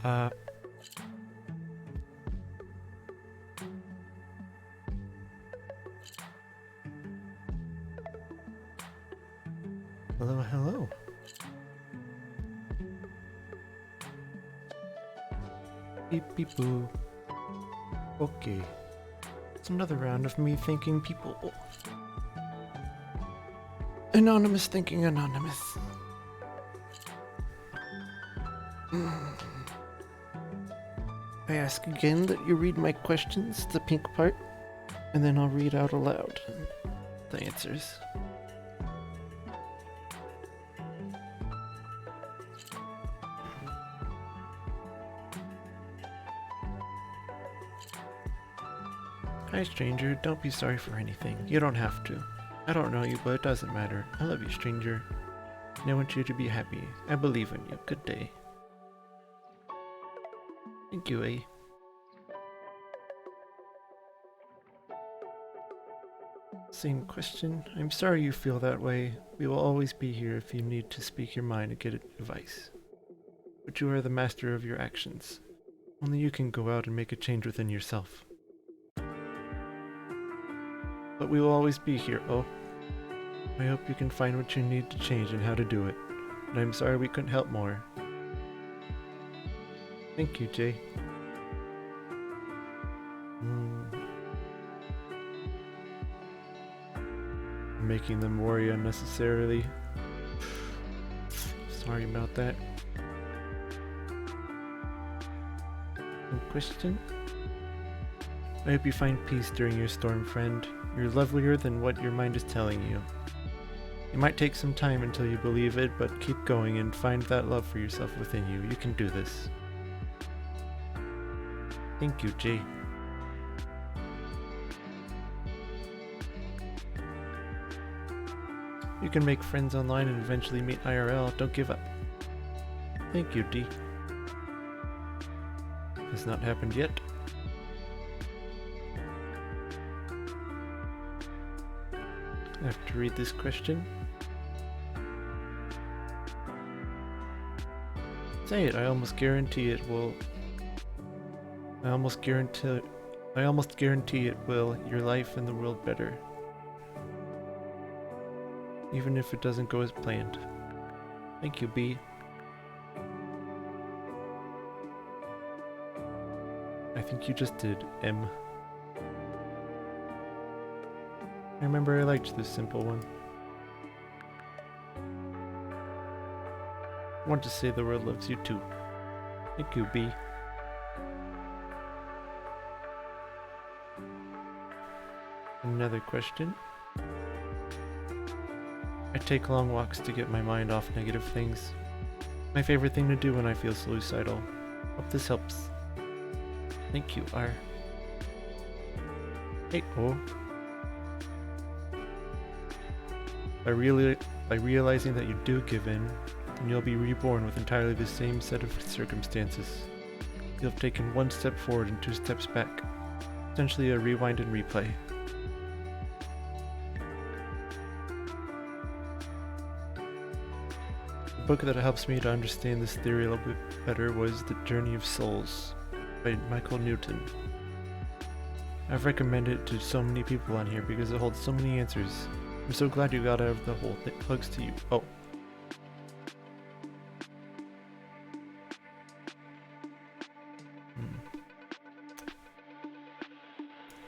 Uh, hello, hello. Beep beep boo. Okay. It's another round of me thanking people. Anonymous thanking anonymous. I ask again that you read my questions, the pink part, and then I'll read out aloud the answers. Hi, stranger. Don't be sorry for anything. You don't have to. I don't know you, but it doesn't matter. I love you, stranger. And I want you to be happy. I believe in you. Good day. Thank you, eh? Same question. I'm sorry you feel that way. We will always be here if you need to speak your mind and get advice. But you are the master of your actions. Only you can go out and make a change within yourself. But we will always be here, oh. I hope you can find what you need to change and how to do it. And I'm sorry we couldn't help more. Thank you, Jay. Making them worry unnecessarily. Sorry about that. No question? I hope you find peace during your storm, friend. You're lovelier than what your mind is telling you. It might take some time until you believe it, but keep going and find that love for yourself within you. You can do this. Thank you, Jay. You can make friends online and eventually meet IRL. Don't give up. Thank you, D. Has not happened yet. I have to read this question. Say it, I almost guarantee it will. I almost guarantee it will your life and the world better. Even if it doesn't go as planned. Thank you, B. I think you just did, M. I remember I liked this simple one. I want to say the world loves you too. Thank you, B. Another question. I take long walks to get my mind off negative things. My favorite thing to do when I feel suicidal. Hope this helps. Thank you, R. Hey, O. By realizing that you do give in, then you'll be reborn with entirely the same set of circumstances. You'll have taken one step forward and 2 steps back. Essentially a rewind and replay. The book that helps me to understand this theory a little bit better was The Journey of Souls by Michael Newton. I've recommended it to so many people on here because it holds so many answers. I'm so glad you got out of the hole. It plugs to you. Oh.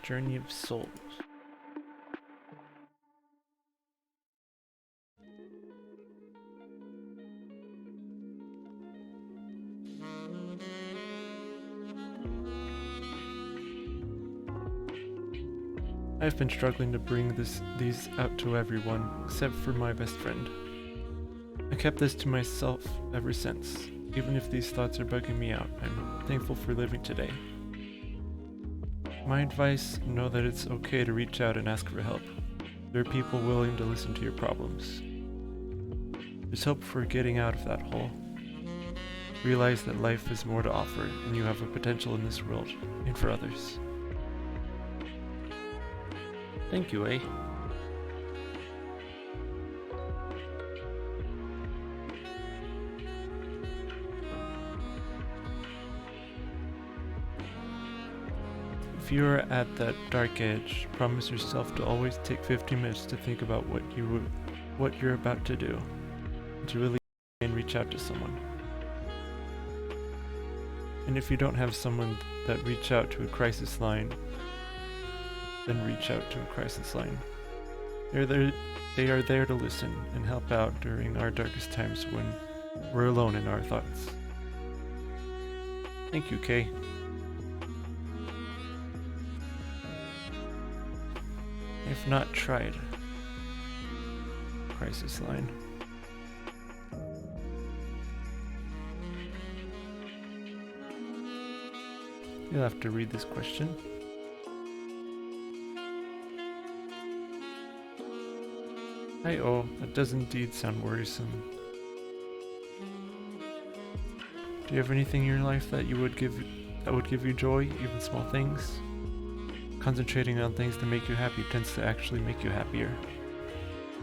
Journey of Souls. I've been struggling to bring these out to everyone, except for my best friend. I kept this to myself ever since. Even if these thoughts are bugging me out, I'm thankful for living today. My advice, know that it's okay to reach out and ask for help. There are people willing to listen to your problems. There's hope for getting out of that hole. Realize that life has more to offer, and you have a potential in this world, and for others. Thank you, eh? If you are at that dark edge, promise yourself to always take 15 minutes to think about what you're about to do, and to really and reach out to someone. And if you don't have someone that reach out to a crisis line, then reach out to a crisis line. They are there to listen and help out during our darkest times when we're alone in our thoughts. Thank you, Kay. If not tried. Crisis line. You'll have to read this question. Oh, that does indeed sound worrisome. Do you have anything in your life that would give you joy, even small things? Concentrating on things that make you happy tends to actually make you happier.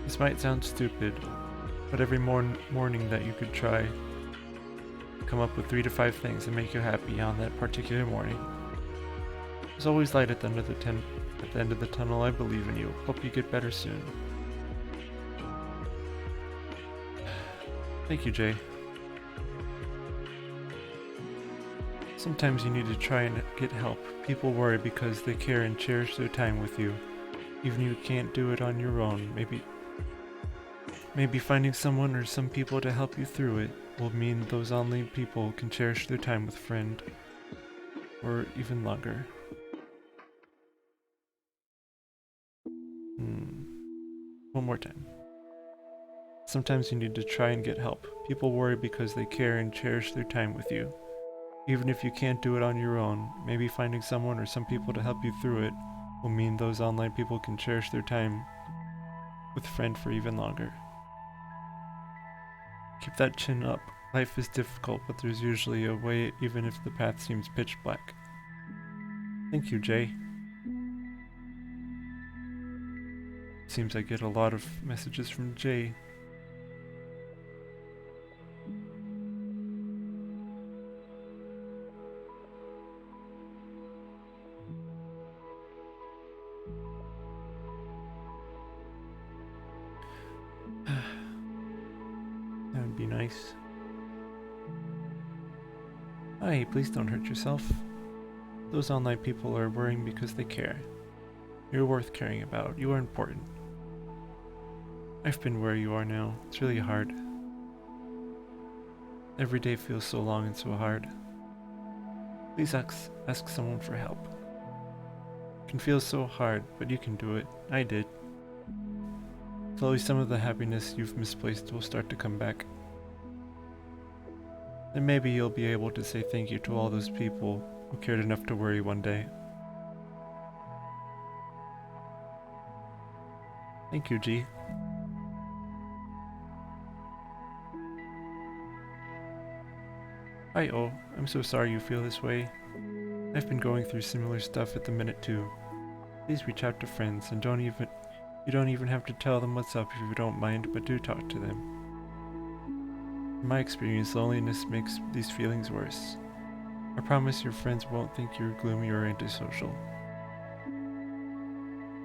This might sound stupid, but every morning that you could try, come up with 3 to 5 things that make you happy on that particular morning. There's always light at the end of the tunnel. I believe in you. Hope you get better soon. Thank you, Jay. Sometimes you need to try and get help. People worry because they care and cherish their time with you. Even if you can't do it on your own, maybe finding someone or some people to help you through it will mean those online people can cherish their time with a friend. Or even longer. One more time. Sometimes you need to try and get help. People worry because they care and cherish their time with you. Even if you can't do it on your own, maybe finding someone or some people to help you through it will mean those online people can cherish their time with a friend for even longer. Keep that chin up. Life is difficult, but there's usually a way even if the path seems pitch black. Thank you, Jay. Seems I get a lot of messages from Jay. That would be nice. Hi, please don't hurt yourself. Those online people are worrying because they care. You're worth caring about. You are important. I've been where you are now. It's really hard. Every day feels so long and so hard. Please ask someone for help. It can feel so hard, but you can do it. I did. Slowly some of the happiness you've misplaced will start to come back. Then maybe you'll be able to say thank you to all those people who cared enough to worry one day. Thank you, G. Hi, O. I'm so sorry you feel this way. I've been going through similar stuff at the minute too. Please reach out to friends and you don't even have to tell them what's up if you don't mind, but do talk to them. In my experience, loneliness makes these feelings worse. I promise your friends won't think you're gloomy or antisocial.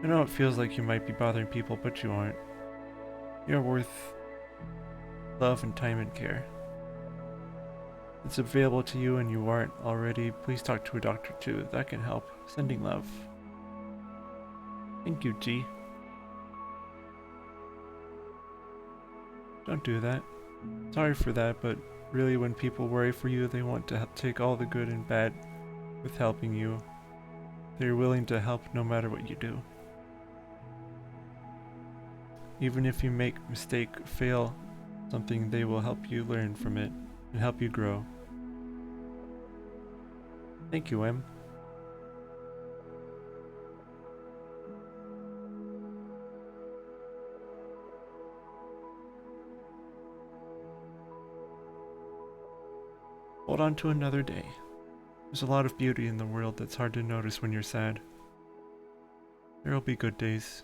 I know it feels like you might be bothering people, but you aren't. You're worth love and time and care. It's available to you and you aren't already. Please talk to a doctor too. That can help. Sending love. Thank you, G. Don't do that. Sorry for that, but really when people worry for you, they want to take all the good and bad with helping you. They're willing to help no matter what you do. Even if you make a mistake, fail something, they will help you learn from it and help you grow. Thank you, M. Hold on to another day. There's a lot of beauty in the world that's hard to notice when you're sad. There will be good days.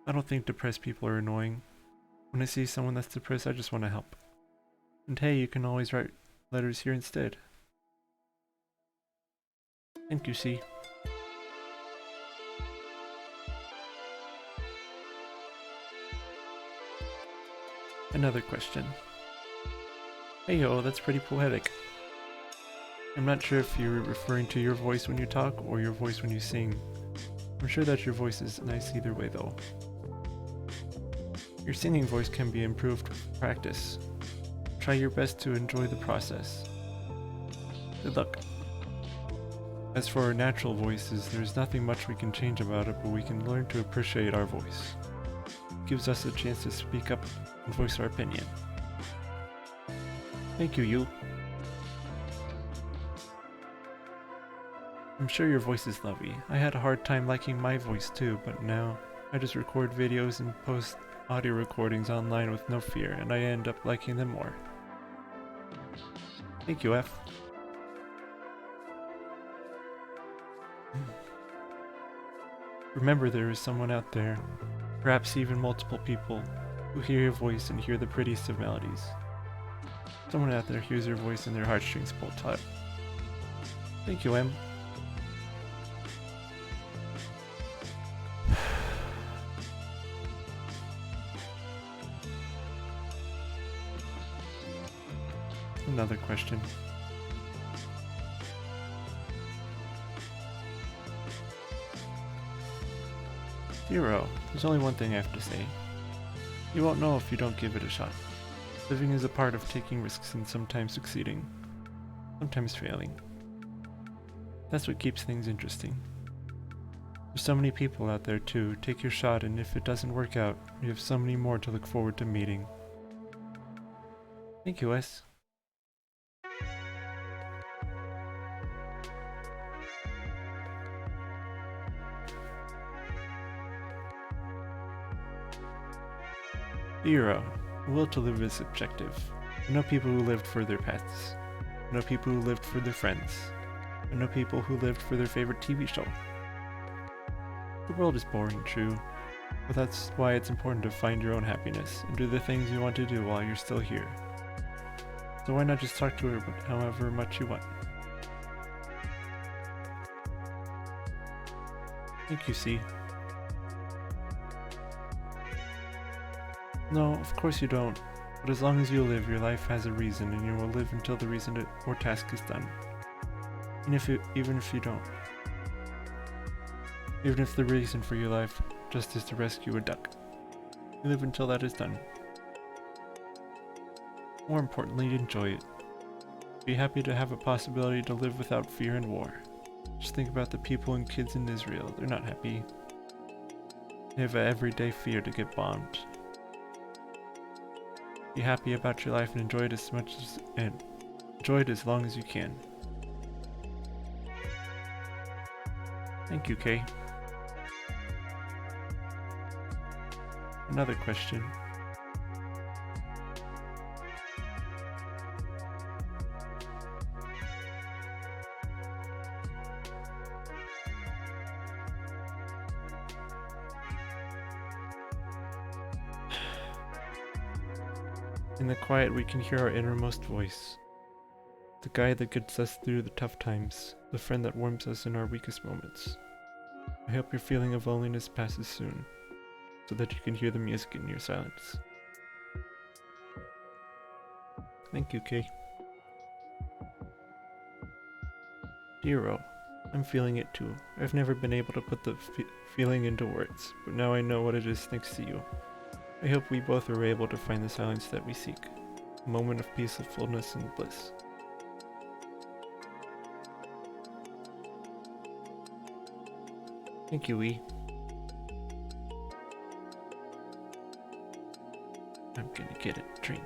I don't think depressed people are annoying. When I see someone that's depressed, I just want to help. And hey, you can always write letters here instead. Thank you, C. Another question. Hey yo, that's pretty poetic. I'm not sure if you're referring to your voice when you talk or your voice when you sing. I'm sure that your voice is nice either way though. Your singing voice can be improved with practice. Try your best to enjoy the process. Good luck. As for our natural voices, there's nothing much we can change about it, but we can learn to appreciate our voice. It gives us a chance to speak up and voice our opinion. Thank you, you. I'm sure your voice is lovely. I had a hard time liking my voice too, but now I just record videos and post audio recordings online with no fear, and I end up liking them more. Thank you, F. Remember, there is someone out there, perhaps even multiple people, who hear your voice and hear the prettiest of melodies. Someone out there hears your voice and their heartstrings pull taut. Thank you, M. Another question. Zero, there's only one thing I have to say. You won't know if you don't give it a shot. Living is a part of taking risks and sometimes succeeding, sometimes failing. That's what keeps things interesting. There's so many people out there too. Take your shot, and if it doesn't work out, you have so many more to look forward to meeting. Thank you, S. Zero. The will to live is subjective. I know people who lived for their pets. I know people who lived for their friends. I know people who lived for their favorite TV show. The world is boring, true, but that's why it's important to find your own happiness and do the things you want to do while you're still here. So why not just talk to her however much you want? Thank you, C. No, of course you don't. But as long as you live, your life has a reason, and you will live until the reason or task is done. Even if you don't. Even if the reason for your life just is to rescue a duck. You live until that is done. More importantly, enjoy it. Be happy to have a possibility to live without fear and war. Just think about the people and kids in Israel. They're not happy. They have an everyday fear to get bombed. Be happy about your life and enjoy it as long as you can. Thank you, Kay. Another question. In the quiet, we can hear our innermost voice. The guide that gets us through the tough times, the friend that warms us in our weakest moments. I hope your feeling of loneliness passes soon, so that you can hear the music in your silence. Thank you, Kay. Zero. I'm feeling it too. I've never been able to put the feeling into words, but now I know what it is thanks to you. I hope we both are able to find the silence that we seek, a moment of peacefulness and bliss. Thank you, E. I'm gonna get a drink.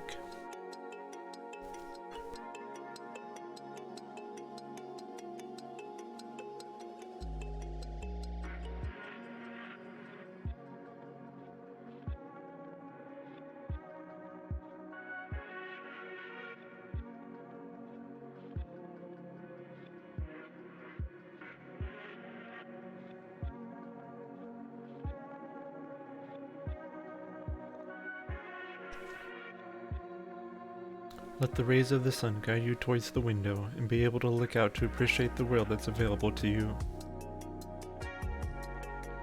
Let the rays of the sun guide you towards the window and be able to look out to appreciate the world that's available to you.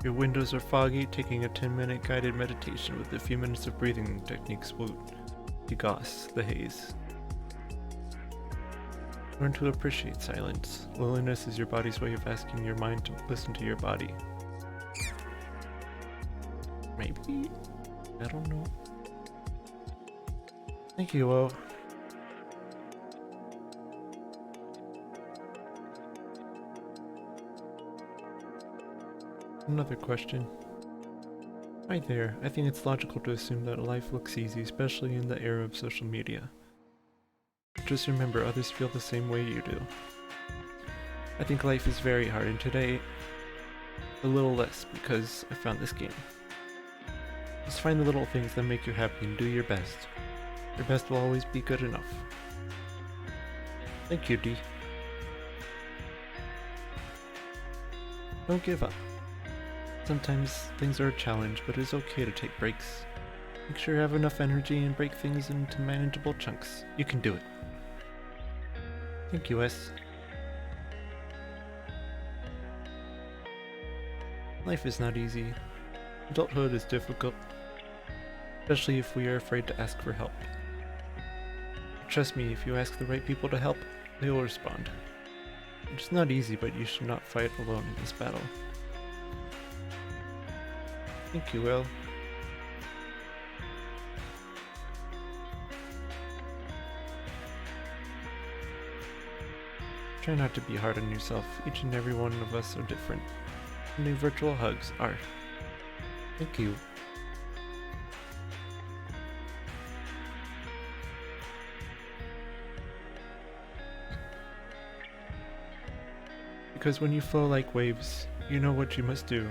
Your windows are foggy, taking a 10-minute guided meditation with a few minutes of breathing techniques will degauss the haze. Learn to appreciate silence. Loneliness is your body's way of asking your mind to listen to your body. Maybe? I don't know. Thank you, O. Another question. Hi there. I think it's logical to assume that life looks easy, especially in the era of social media. Just remember, others feel the same way you do. I think life is very hard, and today, a little less, because I found this game. Just find the little things that make you happy and do your best. Your best will always be good enough. Thank you, D. Don't give up. Sometimes things are a challenge, but it's okay to take breaks. Make sure you have enough energy and break things into manageable chunks. You can do it. Thank you, S. Life is not easy. Adulthood is difficult, especially if we are afraid to ask for help. Trust me, if you ask the right people to help, they will respond. It's not easy, but you should not fight alone in this battle. Thank you, Will. Try not to be hard on yourself. Each and every one of us are different. New virtual hugs are. Thank you. Because when you flow like waves, you know what you must do,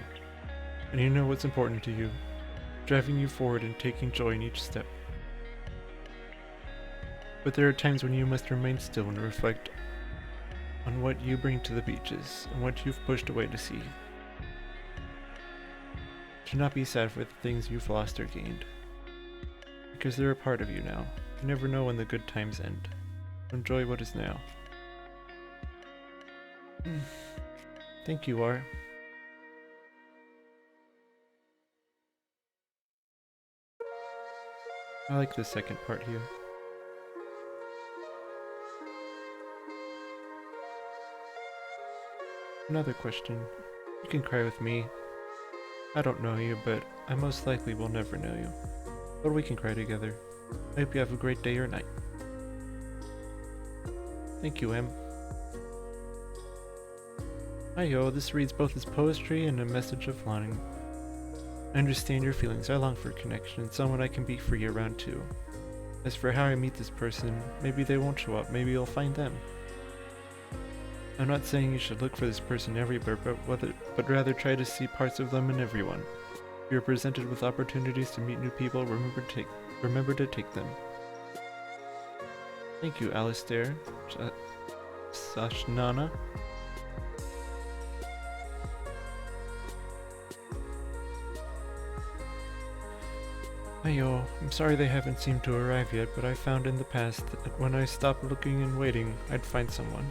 and you know what's important to you, driving you forward and taking joy in each step. But there are times when you must remain still and reflect on what you bring to the beaches and what you've pushed away to see. Do not be sad for the things you've lost or gained, because they're a part of you now. You never know when the good times end. Enjoy what is now. Thank you, R. I like the second part here. Another question. You can cry with me. I don't know you, but I most likely will never know you. But we can cry together. I hope you have a great day or night. Thank you, M. Hi-yo, this reads both as poetry and a message of longing. I understand your feelings. I long for connection and someone I can be free around too. As for how I meet this person, maybe they won't show up, maybe you'll find them. I'm not saying you should look for this person everywhere, but rather try to see parts of them in everyone. If you're presented with opportunities to meet new people, remember to take them. Thank you, Alistair. Sashnana. Ayo, I'm sorry they haven't seemed to arrive yet, but I found in the past that when I stopped looking and waiting, I'd find someone.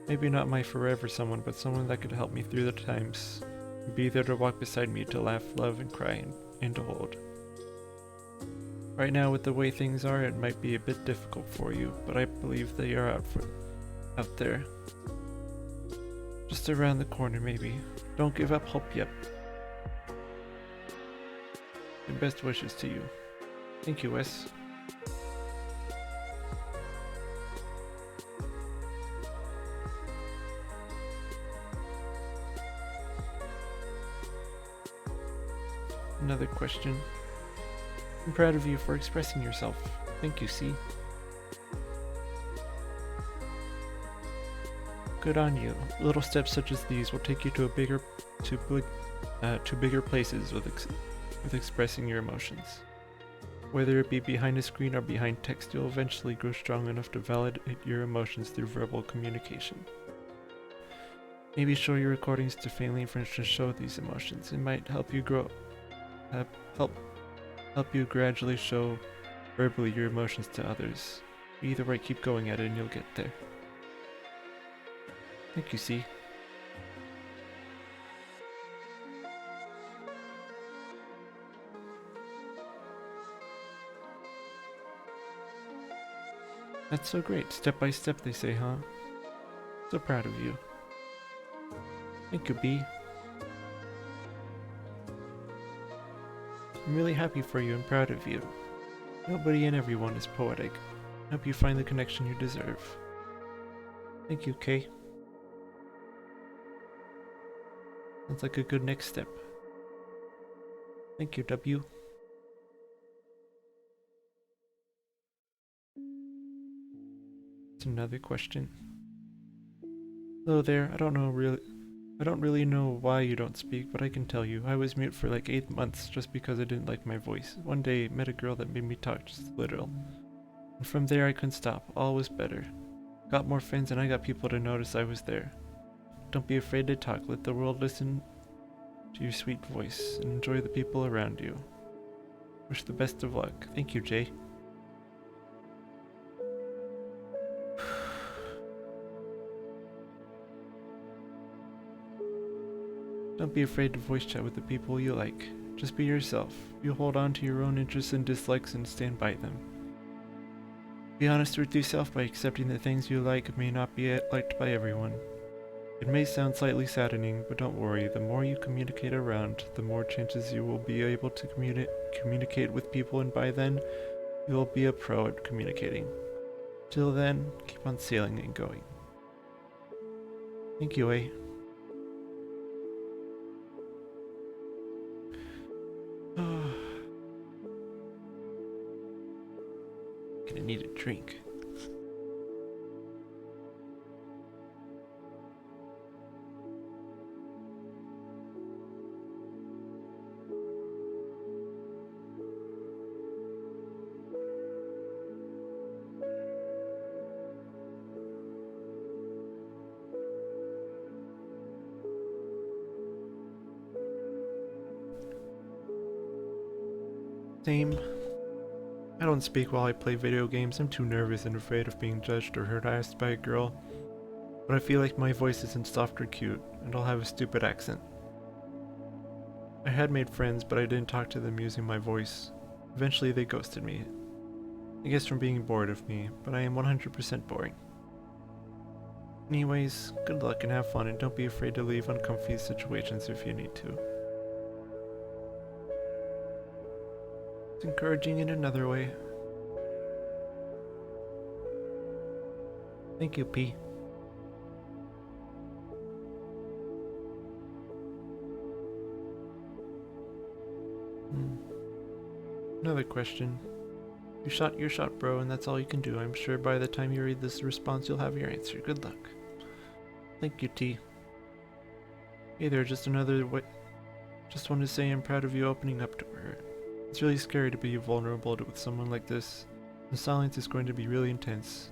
Maybe not my forever someone, but someone that could help me through the times. Be there to walk beside me, to laugh, love, and cry, and to hold. Right now, with the way things are, it might be a bit difficult for you, but I believe they are out there. Just around the corner, maybe. Don't give up hope yet. And best wishes to you. Thank you, Wes. Another question. I'm proud of you for expressing yourself. Thank you, C. Good on you. Little steps such as these will take you to bigger places with expressing your emotions. Whether it be behind a screen or behind text, you'll eventually grow strong enough to validate your emotions through verbal communication. Maybe show your recordings to family and friends to show these emotions. It might help you grow, help you gradually show verbally your emotions to others. Either way, keep going at it and you'll get there. Thank you, C. That's so great. Step by step, they say, huh? So proud of you. Thank you, B. I'm really happy for you and proud of you. Nobody and everyone is poetic. I hope you find the connection you deserve. Thank you, K. Sounds like a good next step. Thank you, W. It's another question. Hello there, I don't really know why you don't speak, but I can tell you. I was mute for like 8 months just because I didn't like my voice. One day, met a girl that made me talk just a little. And from there I couldn't stop. All was better. Got more friends and I got people to notice I was there. Don't be afraid to talk. Let the world listen to your sweet voice and enjoy the people around you. Wish the best of luck. Thank you, Jay. Don't be afraid to voice chat with the people you like. Just be yourself. You hold on to your own interests and dislikes and stand by them. Be honest with yourself by accepting that things you like may not be liked by everyone. It may sound slightly saddening, but don't worry. The more you communicate around, the more chances you will be able to communicate with people, and by then, you will be a pro at communicating. Till then, keep on sailing and going. Thank you, A. Gonna need a drink. Same. I don't speak while I play video games. I'm too nervous and afraid of being judged or harassed by a girl. But I feel like my voice isn't soft or cute, and I'll have a stupid accent. I had made friends, but I didn't talk to them using my voice. Eventually they ghosted me. I guess from being bored of me, but I am 100% boring. Anyways, good luck and have fun, and don't be afraid to leave uncomfy situations if you need to. It's encouraging in another way. Thank you, P. Another question. You shot your shot, bro, and that's all you can do. I'm sure by the time you read this response, you'll have your answer. Good luck. Thank you, T. Hey there, just wanted to say I'm proud of you opening up to her. It's really scary to be vulnerable with someone like this. The silence is going to be really intense.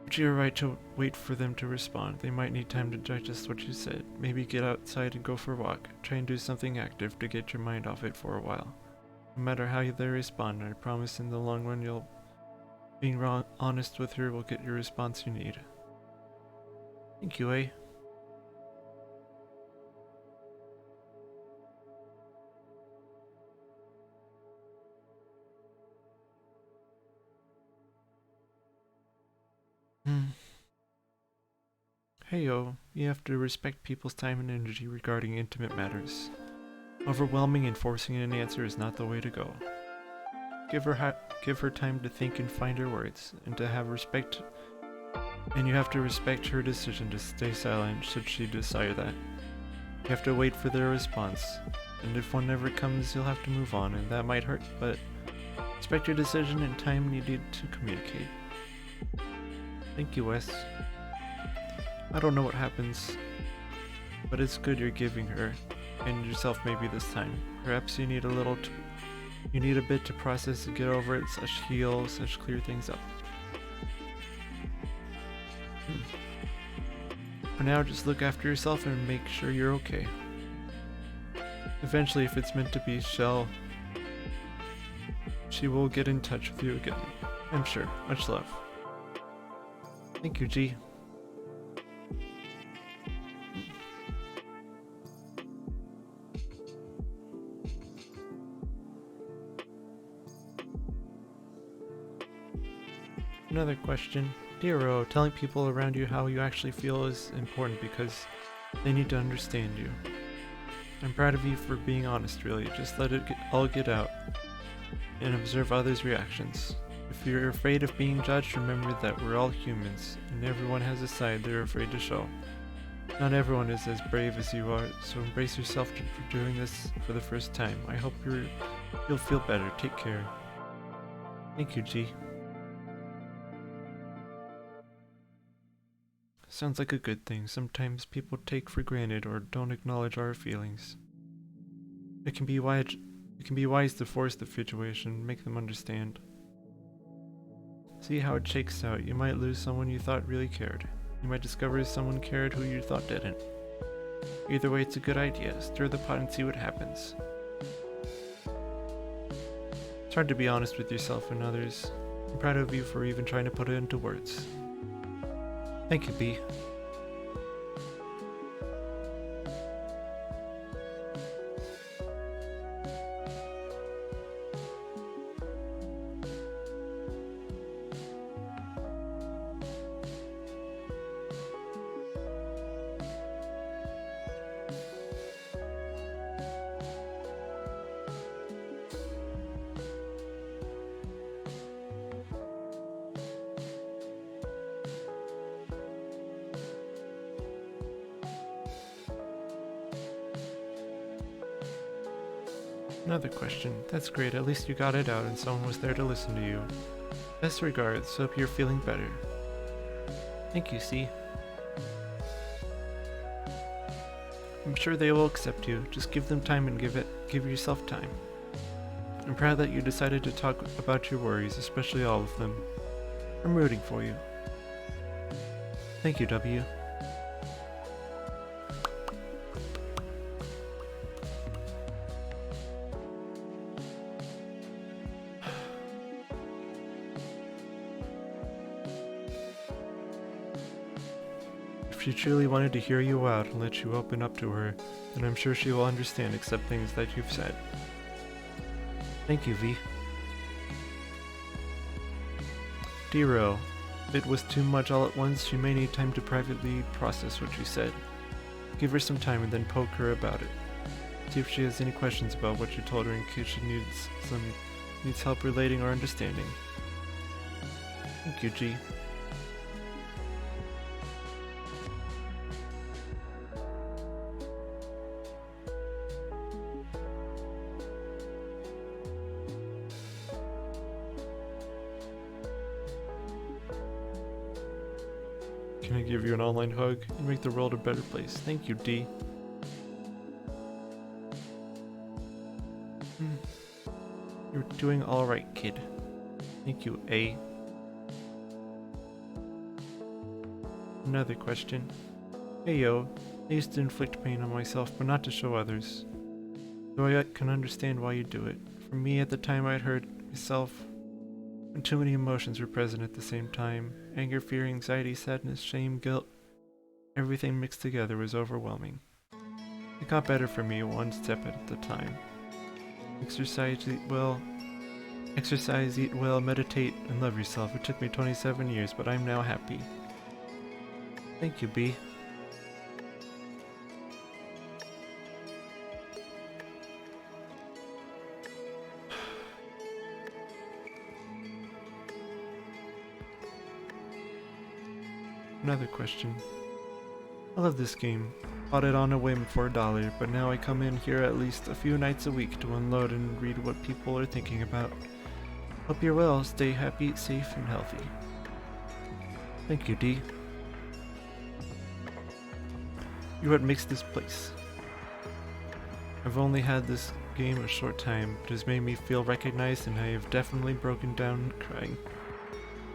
But you're right to wait for them to respond. They might need time to digest what you said. Maybe get outside and go for a walk. Try and do something active to get your mind off it for a while. No matter how they respond, I promise in the long run being honest with her will get your response you need. Thank you, A. Heyo, you have to respect people's time and energy regarding intimate matters. Overwhelming and forcing an answer is not the way to go. Give her time to think and find her words, and to have respect. And you have to respect her decision to stay silent should she desire that. You have to wait for their response, and if one never comes, you'll have to move on, and that might hurt, but respect your decision and time needed to communicate. Thank you, Wes. I don't know what happens, but it's good you're giving her, and yourself maybe this time. Perhaps you need a bit to process and get over it, heal, clear things up. For now, just look after yourself and make sure you're okay. Eventually, if it's meant to be, she she will get in touch with you again. I'm sure. Much love. Thank you, G. Another question. Dear Ro, telling people around you how you actually feel is important because they need to understand you. I'm proud of you for being honest, really. Just let it all get out and observe others' reactions. If you're afraid of being judged, remember that we're all humans, and everyone has a side they're afraid to show. Not everyone is as brave as you are, so embrace yourself for doing this for the first time. I hope you'll feel better. Take care. Thank you, G. Sounds like a good thing. Sometimes people take for granted or don't acknowledge our feelings. It can be wise to force the situation, make them understand. See how it shakes out. You might lose someone you thought really cared. You might discover someone cared who you thought didn't. Either way, it's a good idea. Stir the pot and see what happens. It's hard to be honest with yourself and others. I'm proud of you for even trying to put it into words. Thank you, B. Another question. That's great, at least you got it out and someone was there to listen to you. Best regards, hope you're feeling better. Thank you, C. I'm sure they will accept you, just give them time and give yourself time. I'm proud that you decided to talk about your worries, especially all of them. I'm rooting for you. Thank you, W. If she truly wanted to hear you out and let you open up to her, then I'm sure she will understand except things that you've said. Thank you, V. Dero, if it was too much all at once, she may need time to privately process what you said. Give her some time and then poke her about it. See if she has any questions about what you told her in case she needs help relating or understanding. Thank you, G. Can I give you an online hug and make the world a better place? Thank you, D. You're doing alright, kid. Thank you, A. Another question. Hey yo, I used to inflict pain on myself, but not to show others. Though I can understand why you do it. For me, at the time I'd hurt myself when too many emotions were present at the same time. Anger, fear, anxiety, sadness, shame, guilt. Everything mixed together was overwhelming. It got better for me one step at a time. Exercise, eat well, meditate, and love yourself. It took me 27 years, but I'm now happy. Thank you, B. Another question. I love this game. Bought it on a whim for $1, but now I come in here at least a few nights a week to unload and read what people are thinking about. Hope you're well, stay happy, safe, and healthy. Thank you, D. You're what makes this place. I've only had this game a short time, but it has made me feel recognized and I have definitely broken down crying.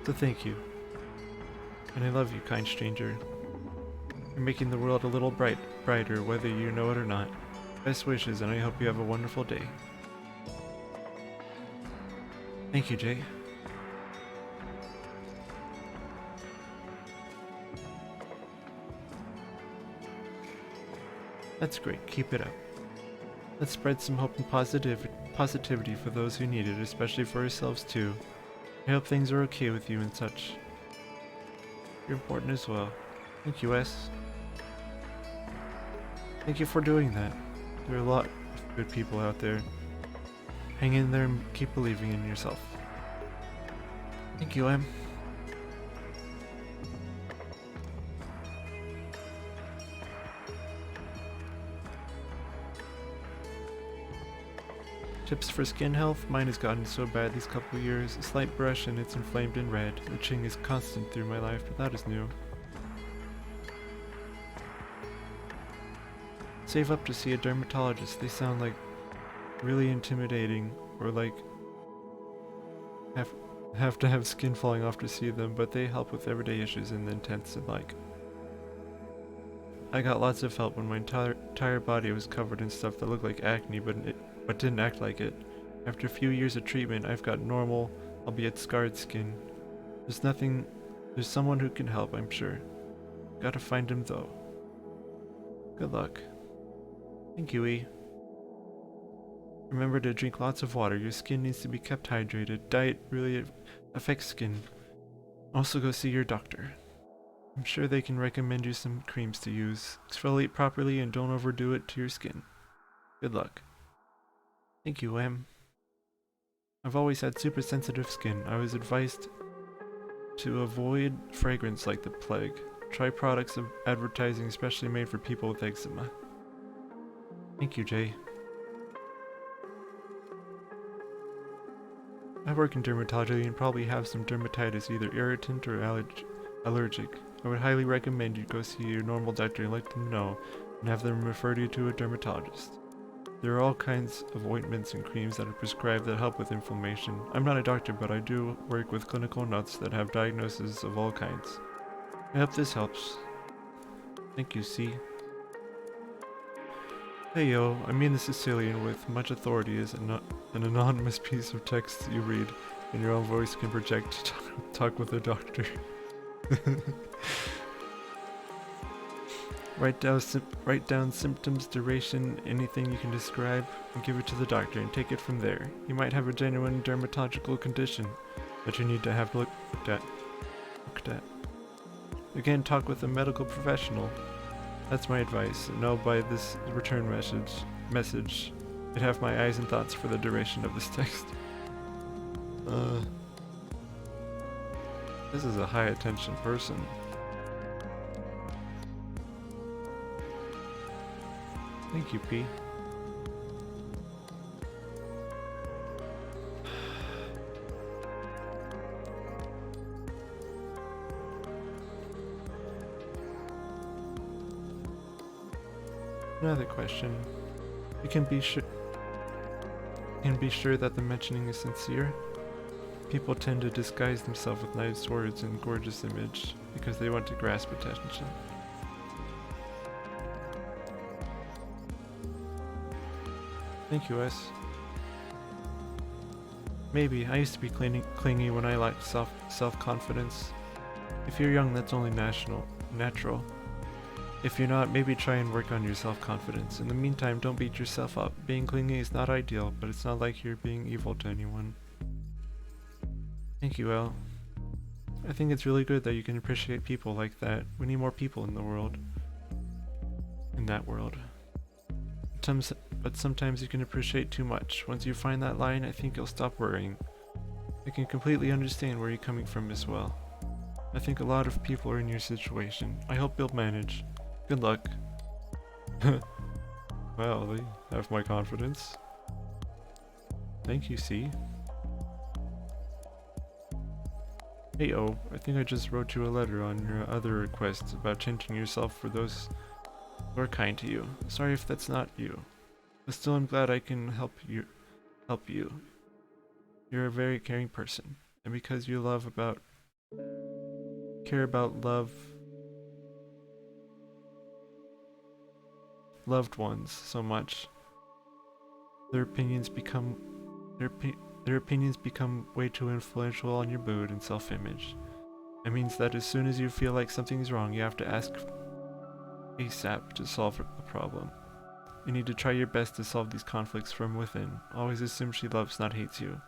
So thank you. And I love you, kind stranger. You're making the world a little brighter, whether you know it or not. Best wishes, and I hope you have a wonderful day. Thank you, Jay. That's great. Keep it up. Let's spread some hope and positivity for those who need it, especially for ourselves too. I hope things are okay with you and such. You're important as well. Thank you, S. Thank you for doing that. There are a lot of good people out there. Hang in there and keep believing in yourself. Thank you, M. Tips for skin health? Mine has gotten so bad these couple years. A slight brush and it's inflamed and red. Itching is constant through my life, but that is new. Save up to see a dermatologist. They sound like really intimidating, or like have to have skin falling off to see them, but they help with everyday issues and the intense and like. I got lots of help when my entire body was covered in stuff that looked like acne, but didn't act like it. After a few years of treatment, I've got normal, albeit scarred skin. There's someone who can help, I'm sure. Gotta find him though. Good luck. Thank you, E. Remember to drink lots of water. Your skin needs to be kept hydrated. Diet really affects skin. Also go see your doctor. I'm sure they can recommend you some creams to use. Exfoliate properly and don't overdo it to your skin. Good luck. Thank you, Em. I've always had super sensitive skin. I was advised to avoid fragrance like the plague. Try products of advertising especially made for people with eczema. Thank you, Jay. I work in dermatology and probably have some dermatitis, either irritant or allergic. I would highly recommend you go see your normal doctor and let them know, and have them refer you to a dermatologist. There are all kinds of ointments and creams that are prescribed that help with inflammation. I'm not a doctor, but I do work with clinical nuts that have diagnoses of all kinds. I hope this helps. Thank you, C. Hey yo, I mean the Sicilian with much authority is an anonymous piece of text you read, and your own voice can project to talk with a doctor. Write down symptoms, duration, anything you can describe, and give it to the doctor and take it from there. You might have a genuine dermatological condition that you need to have looked at. Again, talk with a medical professional. That's my advice. Know by this return message, I'd have my eyes and thoughts for the duration of this text. This is a high attention person. Thank you, P. Another question. You can be sure that the mentioning is sincere. People tend to disguise themselves with nice words and gorgeous image because they want to grasp attention. Thank you, S. Maybe. I used to be clingy when I lacked self-confidence. If you're young, that's only natural. If you're not, maybe try and work on your self-confidence. In the meantime, don't beat yourself up. Being clingy is not ideal, but it's not like you're being evil to anyone. Thank you, L. I think it's really good that you can appreciate people like that. We need more people in the world. In that world. But sometimes you can appreciate too much. Once you find that line, I think you'll stop worrying. I can completely understand where you're coming from as well. I think a lot of people are in your situation. I hope you'll manage. Good luck. Well, they have my confidence. Thank you, C. Hey, O, I think I just wrote you a letter on your other request about changing yourself for those who are kind to you. Sorry if that's not you. But still, I'm glad I can help you. You're a very caring person. And because you care about loved ones so much, their Their opinions become way too influential on your mood and self-image. It means that as soon as you feel like something's wrong, you have to ask ASAP to solve the problem. You need to try your best to solve these conflicts from within. Always assume she loves, not hates you.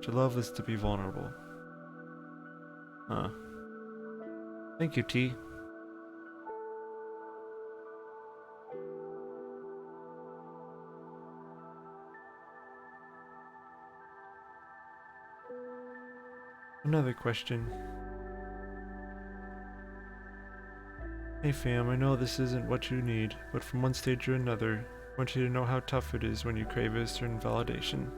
To love is to be vulnerable. Huh. Thank you, T. Another question. Hey fam, I know this isn't what you need, but from one stage to another, I want you to know how tough it is when you crave a certain validation.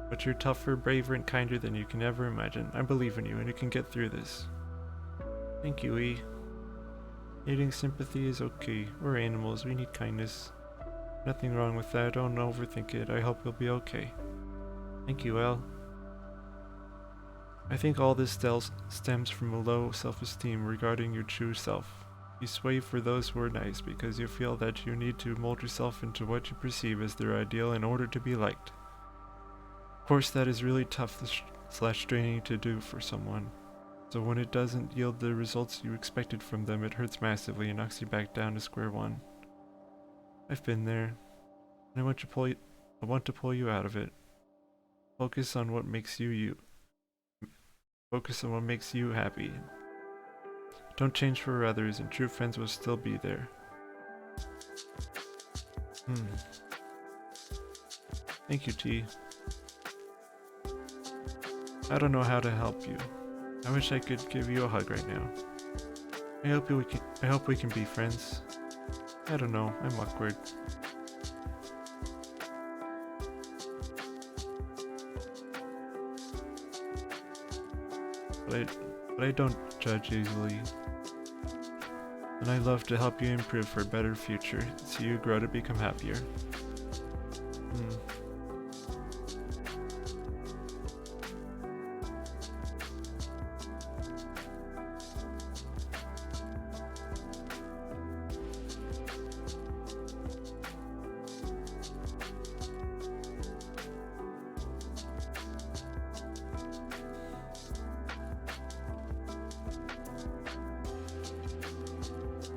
But you're tougher, braver, and kinder than you can ever imagine. I believe in you, and you can get through this. Thank you, E. Needing sympathy is okay. We're animals, we need kindness. Nothing wrong with that, don't overthink it. I hope you'll be okay. Thank you, L. I think all this stems from a low self-esteem regarding your true self. You sway for those who are nice because you feel that you need to mold yourself into what you perceive as their ideal in order to be liked. Of course, that is really tough slash draining to do for someone. So when it doesn't yield the results you expected from them, it hurts massively and knocks you back down to square one. I've been there, and I want to pull you out of it. Focus on what makes you you. Focus on what makes you happy. Don't change for others, and true friends will still be there. Thank you, T. I don't know how to help you. I wish I could give you a hug right now. I hope we can be friends. I don't know, I'm awkward. But I don't judge easily. And I love to help you improve for a better future, see you grow to become happier.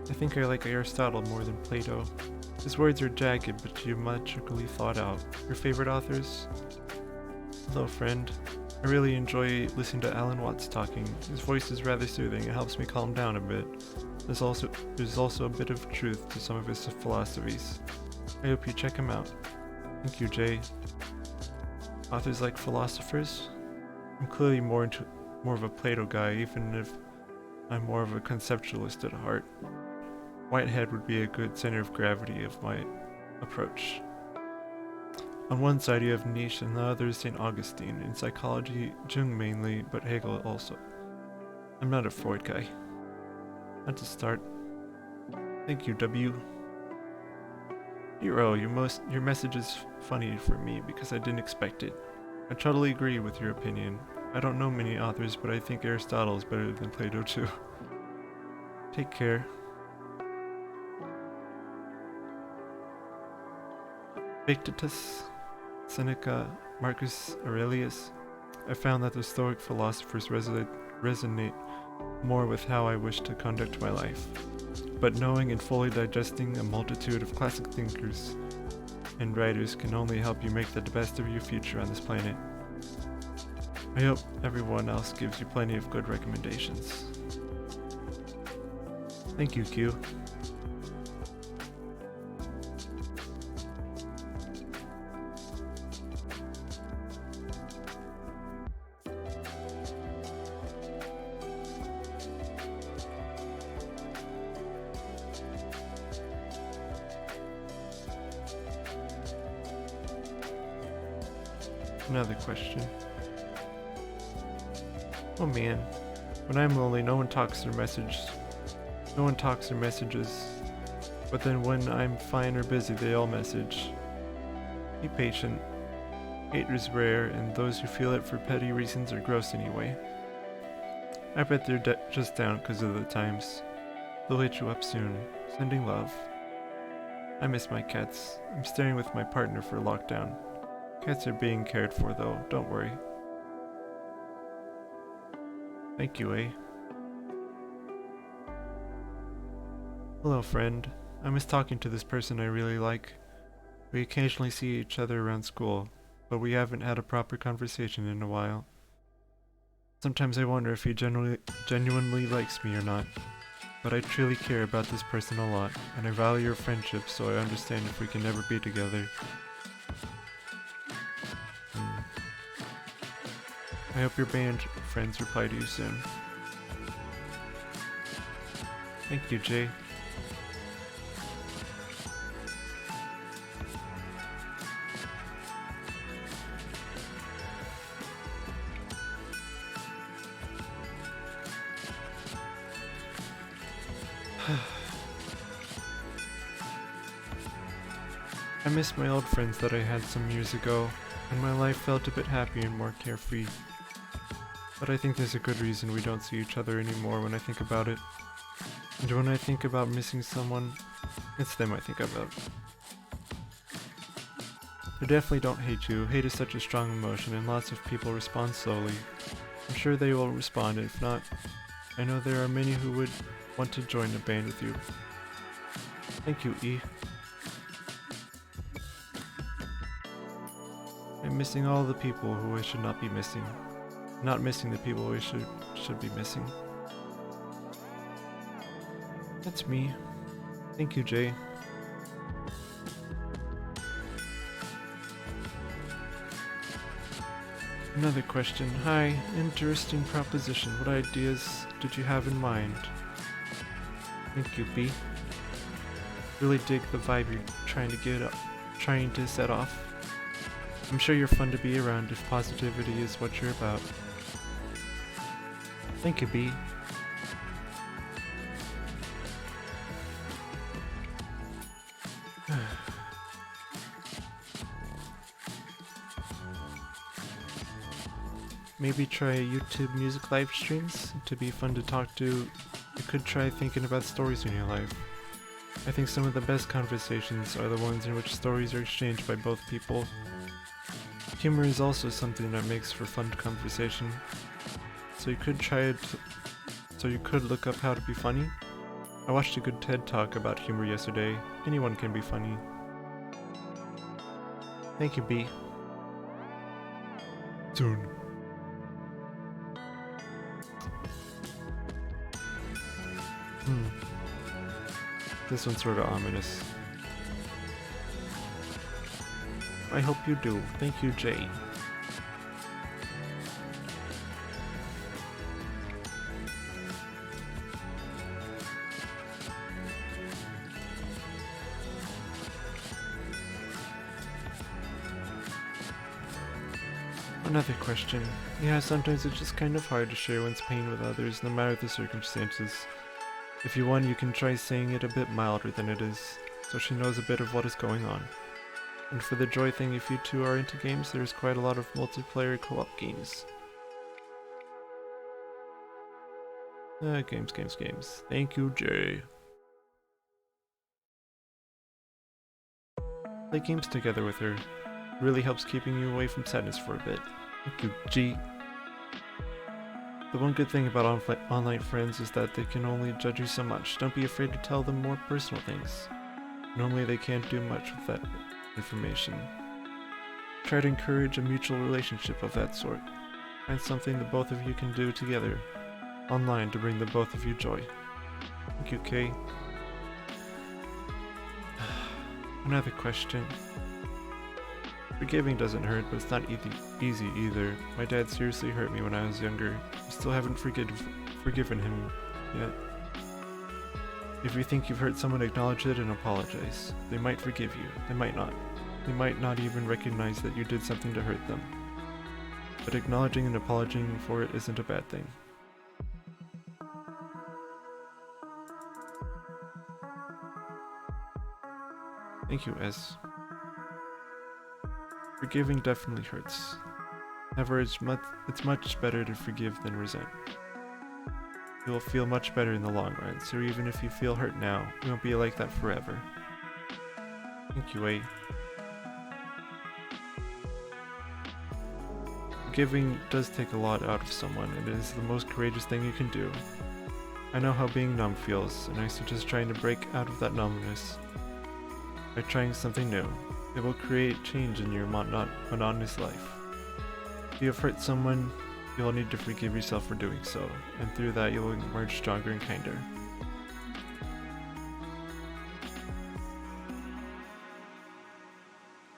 I think I like Aristotle more than Plato. His words are jagged but geometrically thought out. Your favorite authors? Hello, friend. I really enjoy listening to Alan Watts talking. His voice is rather soothing, it helps me calm down a bit. There's also a bit of truth to some of his philosophies. I hope you check him out. Thank you, Jay. Authors like philosophers? I'm clearly more of a Plato guy, even if I'm more of a conceptualist at heart. Whitehead would be a good center of gravity of my approach. On one side you have Nietzsche and the other is St. Augustine. In psychology, Jung mainly, but Hegel also. I'm not a Freud guy. Not to start. Thank you, W. Hero, your message is funny for me because I didn't expect it. I totally agree with your opinion. I don't know many authors, but I think Aristotle is better than Plato too. Take care. Epictetus, Seneca, Marcus Aurelius. I found that the Stoic philosophers resonate more with how I wish to conduct my life. But knowing and fully digesting a multitude of classic thinkers and writers can only help you make the best of your future on this planet. I hope everyone else gives you plenty of good recommendations. Thank you, Q. Another question. Oh man, when I'm lonely, no one talks their messages. But then when I'm fine or busy, they all message. Be patient. Hate is rare, and those who feel it for petty reasons are gross anyway. I bet they're just down because of the times. They'll hit you up soon. Sending love. I miss my cats. I'm staying with my partner for lockdown. Cats are being cared for though, don't worry. Thank you, eh? Hello, friend. I miss talking to this person I really like. We occasionally see each other around school, but we haven't had a proper conversation in a while. Sometimes I wonder if he genuinely likes me or not. But I truly care about this person a lot, and I value your friendship, so I understand if we can never be together. I hope your band friends reply to you soon. Thank you, Jay. I miss my old friends that I had some years ago, and my life felt a bit happier and more carefree. But I think there's a good reason we don't see each other anymore when I think about it. And when I think about missing someone, it's them I think about. I definitely don't hate you. Hate is such a strong emotion and lots of people respond slowly. I'm sure they will respond, if not, I know there are many who would want to join the band with you. Thank you, E. I'm missing all the people who I should not be missing. Not missing the people we should be missing. That's me. Thank you, Jay. Another question. Hi, interesting proposition. What ideas did you have in mind? Thank you, B. Really dig the vibe you're trying to set off. I'm sure you're fun to be around if positivity is what you're about. Thank you, B. Maybe try YouTube music live streams to be fun to talk to. You could try thinking about stories in your life. I think some of the best conversations are the ones in which stories are exchanged by both people. Humor is also something that makes for fun conversation. So you could look up how to be funny. I watched a good TED Talk about humor yesterday. Anyone can be funny. Thank you, B. Soon. This one's sort of ominous. I hope you do. Thank you, Jay. Another question. Yeah, sometimes it's just kind of hard to share one's pain with others, no matter the circumstances. If you want, you can try saying it a bit milder than it is, so she knows a bit of what is going on. And for the joy thing, if you two are into games, there's quite a lot of multiplayer co-op games. Games. Thank you, Jay. Play games together with her. Really helps keeping you away from sadness for a bit. Thank you, G. The one good thing about online friends is that they can only judge you so much. Don't be afraid to tell them more personal things. Normally they can't do much with that information. Try to encourage a mutual relationship of that sort. Find something the both of you can do together online to bring the both of you joy. Thank you, Kay. Another question. Forgiving doesn't hurt, but it's not easy either. My dad seriously hurt me when I was younger. I still haven't forgiven him yet. If you think you've hurt someone, acknowledge it and apologize. They might forgive you. They might not. They might not even recognize that you did something to hurt them. But acknowledging and apologizing for it isn't a bad thing. Thank you, S. Forgiving definitely hurts. However, it's much better to forgive than resent. You will feel much better in the long run, so even if you feel hurt now, you won't be like that forever. Thank you, A. Giving does take a lot out of someone, and it is the most courageous thing you can do. I know how being numb feels, and I suggest trying to break out of that numbness by trying something new. It will create change in your monotonous life. If you have hurt someone, you will need to forgive yourself for doing so, and through that you will emerge stronger and kinder.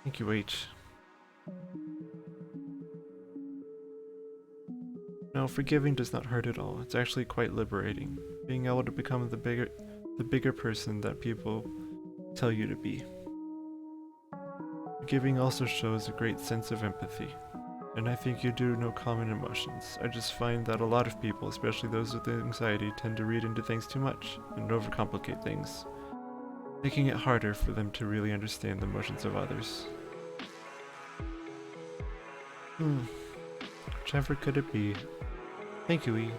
Thank you, H. No, forgiving does not hurt at all. It's actually quite liberating. Being able to become the bigger person that people tell you to be. Forgiving also shows a great sense of empathy. And I think you do know common emotions. I just find that a lot of people, especially those with anxiety, tend to read into things too much and overcomplicate things, making it harder for them to really understand the emotions of others. Whichever could it be? Thank you, E.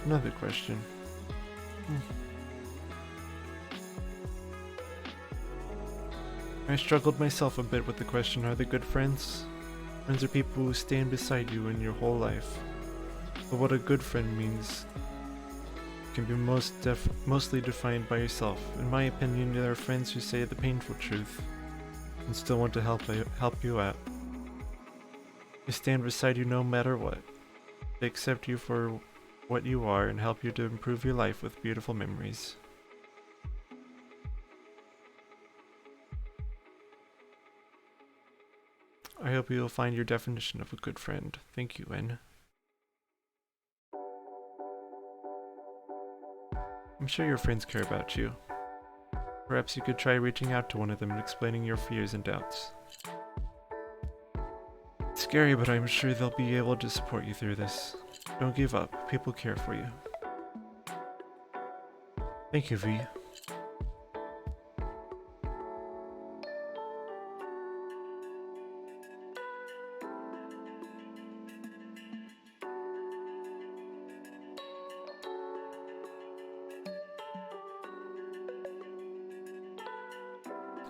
Another question. I struggled myself a bit with the question, are they good friends? Friends are people who stand beside you in your whole life. But what a good friend means can be mostly defined by yourself. In my opinion, there are friends who say the painful truth and still want to help you out. They stand beside you no matter what. They accept you for what you are and help you to improve your life with beautiful memories. I hope you will find your definition of a good friend. Thank you, N. I'm sure your friends care about you. Perhaps you could try reaching out to one of them and explaining your fears and doubts. It's scary, but I'm sure they'll be able to support you through this. Don't give up. People care for you. Thank you, V.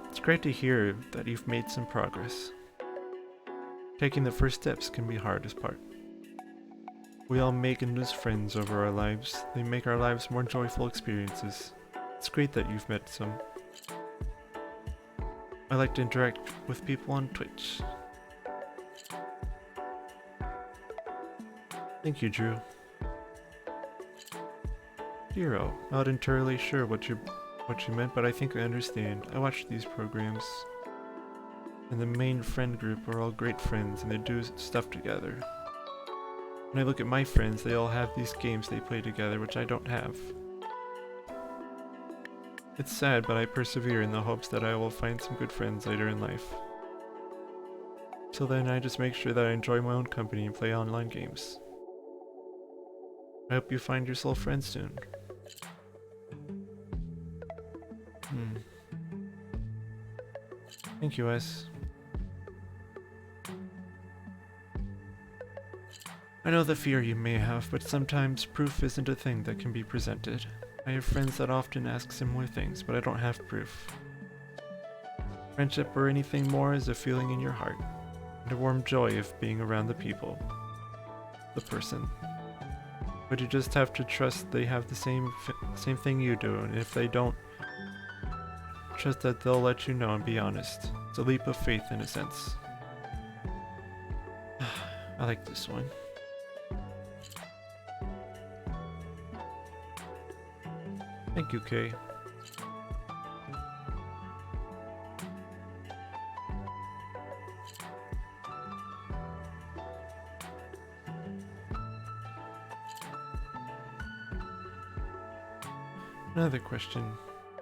It's great to hear that you've made some progress. Taking the first steps can be hardest part. We all make and lose friends over our lives. They make our lives more joyful experiences. It's great that you've met some. I like to interact with people on Twitch. Thank you, Drew. Hero, not entirely sure what you meant, but I think I understand. I watch these programs, and the main friend group are all great friends, and they do stuff together. When I look at my friends, they all have these games they play together, which I don't have. It's sad, but I persevere in the hopes that I will find some good friends later in life. Till then, I just make sure that I enjoy my own company and play online games. I hope you find your soul friends soon. Thank you, S. I know the fear you may have, but sometimes proof isn't a thing that can be presented. I have friends that often ask similar things, but I don't have proof. Friendship or anything more is a feeling in your heart, and a warm joy of being around the people, the person. But you just have to trust they have the same thing you do, and if they don't, trust that they'll let you know and be honest. It's a leap of faith in a sense. I like this one. Thank you, Kay. Another question.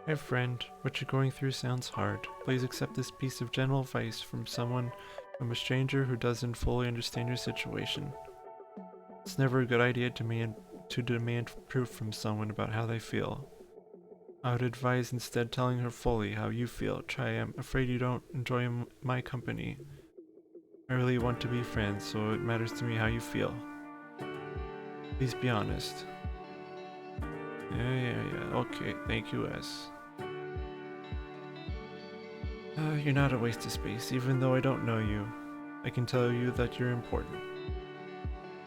Hi friend, what you're going through sounds hard. Please accept this piece of gentle advice from a stranger who doesn't fully understand your situation. It's never a good idea to demand proof from someone about how they feel. I would advise instead telling her fully how you feel. Try, I'm afraid you don't enjoy my company. I really want to be friends, so it matters to me how you feel. Please be honest. Yeah. Okay, thank you, S. You're not a waste of space, even though I don't know you. I can tell you that you're important.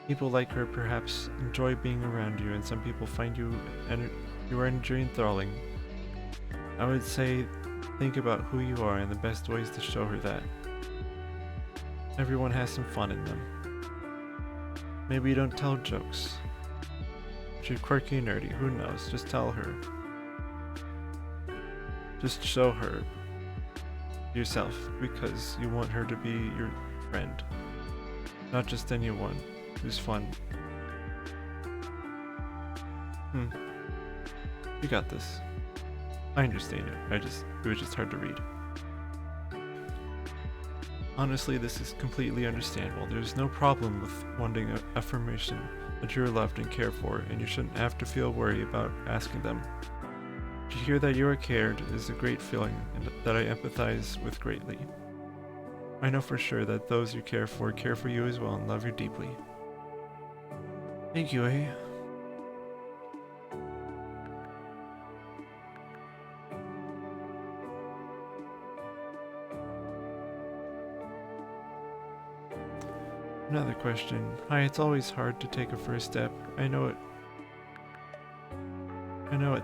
People like her perhaps enjoy being around you, and some people find your energy enthralling. I would say think about who you are and the best ways to show her that. Everyone has some fun in them. Maybe you don't tell jokes. But you're quirky and nerdy, who knows? Just tell her. Just show her yourself, because you want her to be your friend. Not just anyone who's fun. You got this. I understand it. It was just hard to read. Honestly, this is completely understandable. There's no problem with wanting affirmation that you're loved and cared for, and you shouldn't have to feel worried about asking them. To hear that you are cared is a great feeling, and that I empathize with greatly. I know for sure that those you care for you as well and love you deeply. Thank you, A. Another question. Hi, it's always hard to take a first step. I know it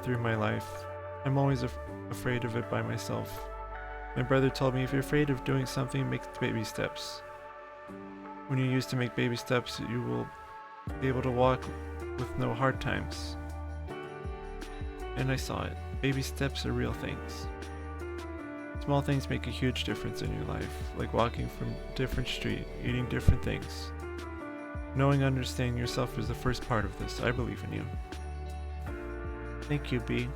through my life. I'm always afraid of it by myself. My brother told me if you're afraid of doing something, make baby steps. When you used to make baby steps, you will be able to walk with no hard times. And I saw it. Baby steps are real things. Small things make a huge difference in your life, like walking from a different street, eating different things. Knowing and understanding yourself is the first part of this. I believe in you. Thank you, B.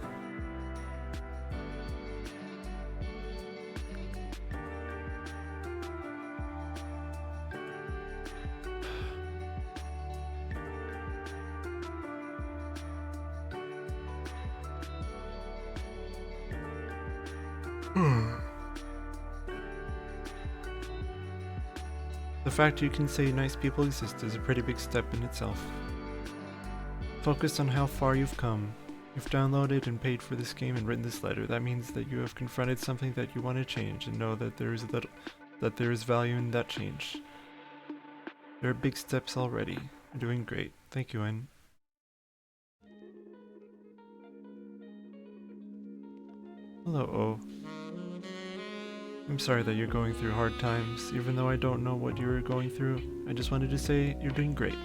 The fact you can say nice people exist is a pretty big step in itself. Focus on how far you've come. You've downloaded and paid for this game and written this letter. That means that you have confronted something that you want to change and know that there is value in that change. There are big steps already. You're doing great. Thank you, N. Hello, O. I'm sorry that you're going through hard times. Even though I don't know what you are going through, I just wanted to say you're doing great.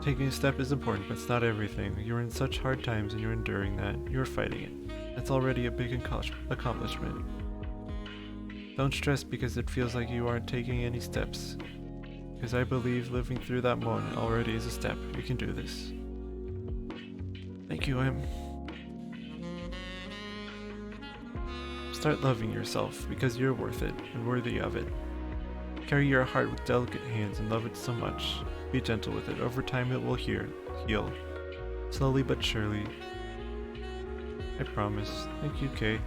Taking a step is important, but it's not everything. You're in such hard times and you're enduring that. You're fighting it. That's already a big accomplishment. Don't stress because it feels like you aren't taking any steps. Because I believe living through that moment already is a step. You can do this. Thank you, M. Start loving yourself because you're worth it and worthy of it. Carry your heart with delicate hands and love it so much. Be gentle with it. Over time it will heal. Slowly but surely. I promise. Thank you, Kay.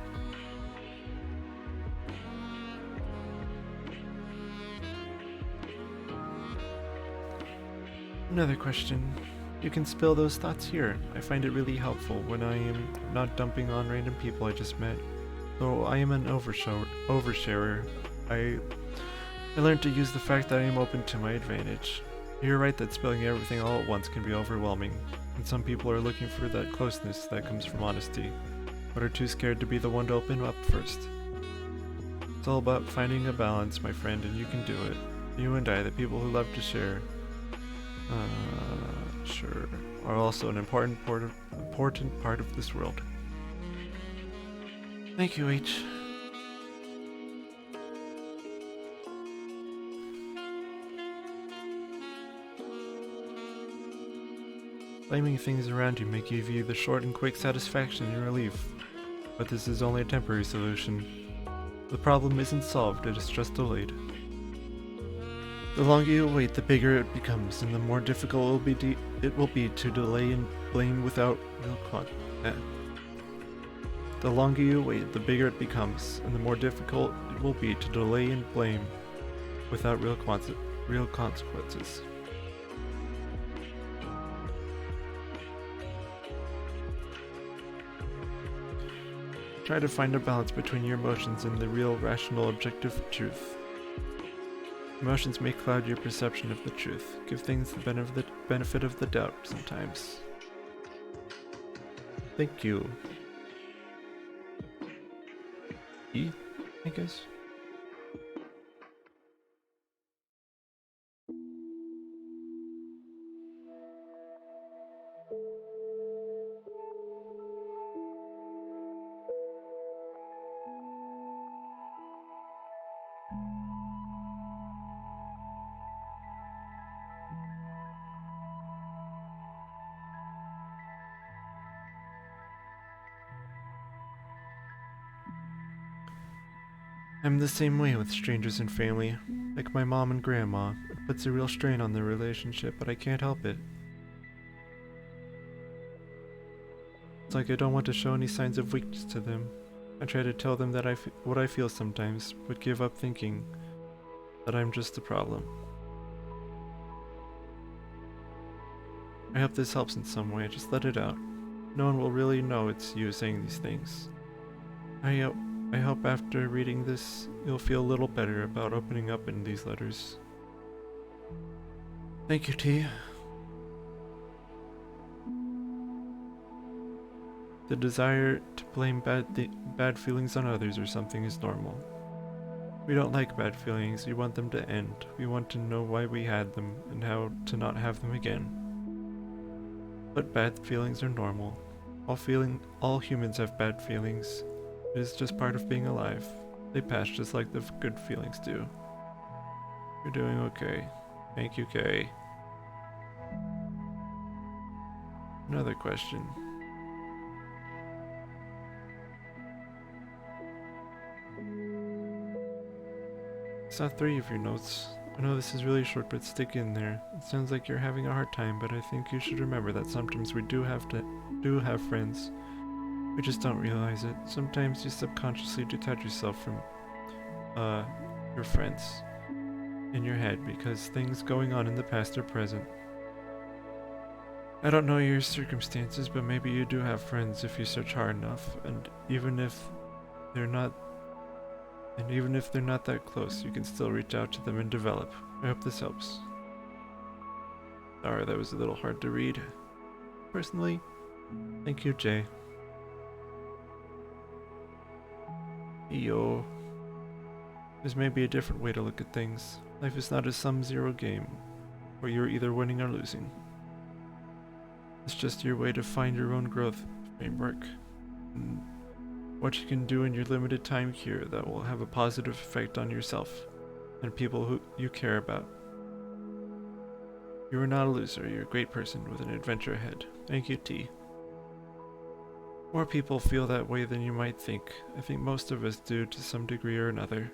Another question. You can spill those thoughts here. I find it really helpful when I am not dumping on random people I just met. Though I am an oversharer, I learned to use the fact that I am open to my advantage. You're right that spilling everything all at once can be overwhelming, and some people are looking for that closeness that comes from honesty, but are too scared to be the one to open up first. It's all about finding a balance, my friend, and you can do it. You and I, the people who love to share, sure, are also an important part of this world. Thank you, H. Blaming things around you may give you the short and quick satisfaction and relief, but this is only a temporary solution. The problem isn't solved, it is just delayed. The longer you wait, the bigger it becomes, and the more difficult it will be to delay and blame without real Eh. The longer you wait, the bigger it becomes, and the more difficult it will be to delay and blame without real consequences. Try to find a balance between your emotions and the real, rational, objective truth. Emotions may cloud your perception of the truth. Give things the benefit of the doubt sometimes. Thank you. E, I guess. I'm the same way with strangers and family. Like my mom and grandma. It puts a real strain on the relationship, but I can't help it. It's like I don't want to show any signs of weakness to them. I try to tell them that what I feel sometimes, but give up thinking that I'm just the problem. I hope this helps in some way, just let it out. No one will really know it's you saying these things. I hope after reading this, you'll feel a little better about opening up in these letters. Thank you, T. The desire to blame bad feelings on others or something is normal. We don't like bad feelings, we want them to end. We want to know why we had them and how to not have them again. But bad feelings are normal. All humans have bad feelings. It is just part of being alive. They pass just like the good feelings do. You're doing okay. Thank you, Kay. Another question. I saw 3 of your notes. I know this is really short, but stick in there. It sounds like you're having a hard time, but I think you should remember that sometimes we do have friends. We just don't realize it. Sometimes you subconsciously detach yourself from your friends in your head because things going on in the past are present. I don't know your circumstances, but maybe you do have friends if you search hard enough, and even if they're not that close, you can still reach out to them and develop. I hope this helps. Sorry, that was a little hard to read. Personally, thank you, Jay. Yo. There's maybe a different way to look at things. Life is not a sum-zero game, where you're either winning or losing. It's just your way to find your own growth framework. And what you can do in your limited time here that will have a positive effect on yourself and people who you care about. You are not a loser, you're a great person with an adventure ahead. Thank you, T. More people feel that way than you might think. I think most of us do to some degree or another.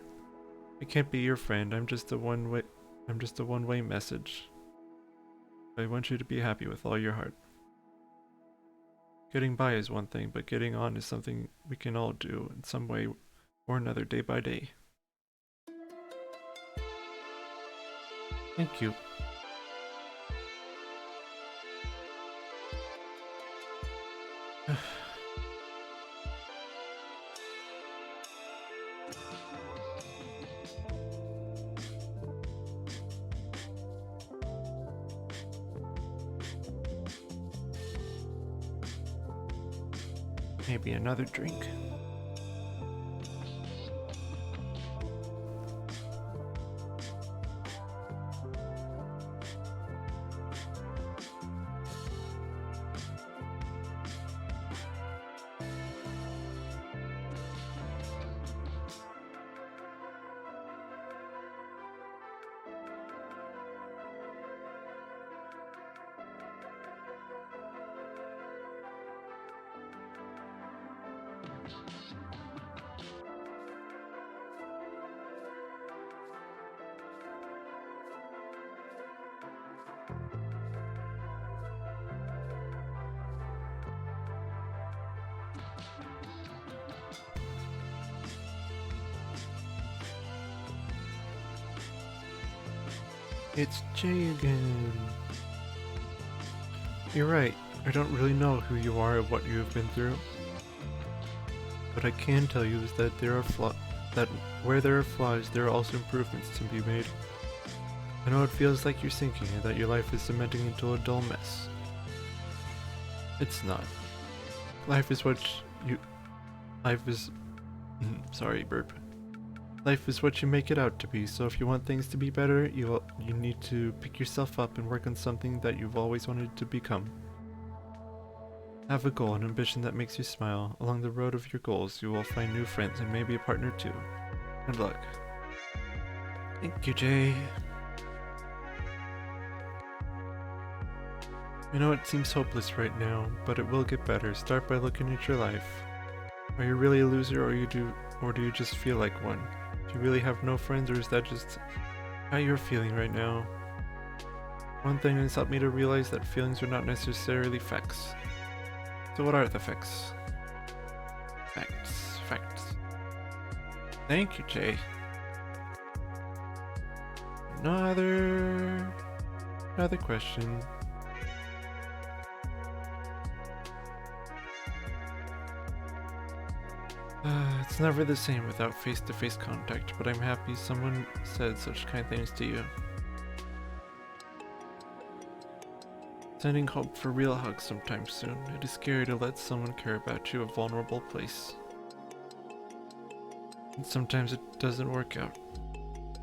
I can't be your friend, I'm just a one-way message. I want you to be happy with all your heart. Getting by is one thing, but getting on is something we can all do in some way or another day by day. Thank you. Maybe another drink. It's Jay again. You're right, I don't really know who you are or what you have been through. What I can tell you is that that where there are flaws, there are also improvements to be made. I know it feels like you're sinking and that your life is cementing into a dull mess. It's not. Life is what you... Life is... sorry, burp. Life is what you make it out to be, so if you want things to be better, you need to pick yourself up and work on something that you've always wanted to become. Have a goal, an ambition that makes you smile. Along the road of your goals, you will find new friends and maybe a partner too. Good luck. Thank you, Jay. I know it seems hopeless right now, but it will get better. Start by looking at your life. Are you really a loser, or do you just feel like one? Do you really have no friends, or is that just how you're feeling right now? One thing has helped me to realize that feelings are not necessarily facts. So what are the facts? Facts. Thank you, Jay. Another question. It's never the same without face-to-face contact, but I'm happy someone said such kind things to you. Sending hope for real hugs sometime soon. It is scary to let someone care about you, a vulnerable place. And sometimes it doesn't work out.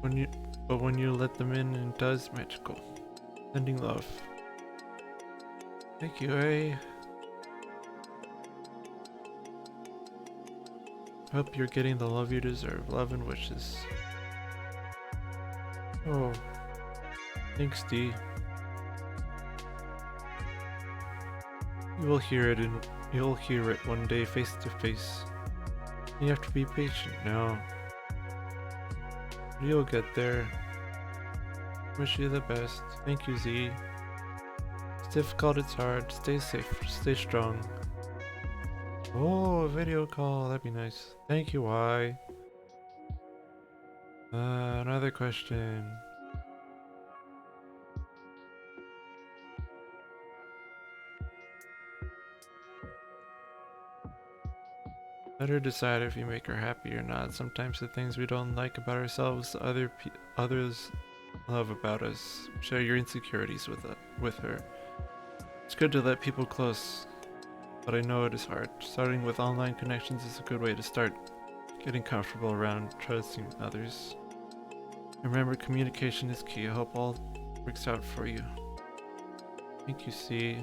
But when you let them in, it does magical. Sending love. Thank you, eh? Hope you're getting the love you deserve. Love and wishes. Oh. Thanks, D. You'll hear it one day face to face. You have to be patient now. You'll get there. Wish you the best. Thank you, Z. It's difficult, it's hard. Stay safe, stay strong. Oh, a video call, that'd be nice. Thank you, Y. Another question. Let her decide if you make her happy or not. Sometimes the things we don't like about ourselves, others love about us. Share your insecurities with her. It's good to let people close, but I know it is hard. Starting with online connections is a good way to start getting comfortable around trusting others. Remember, communication is key. I hope all works out for you. Thank you, C.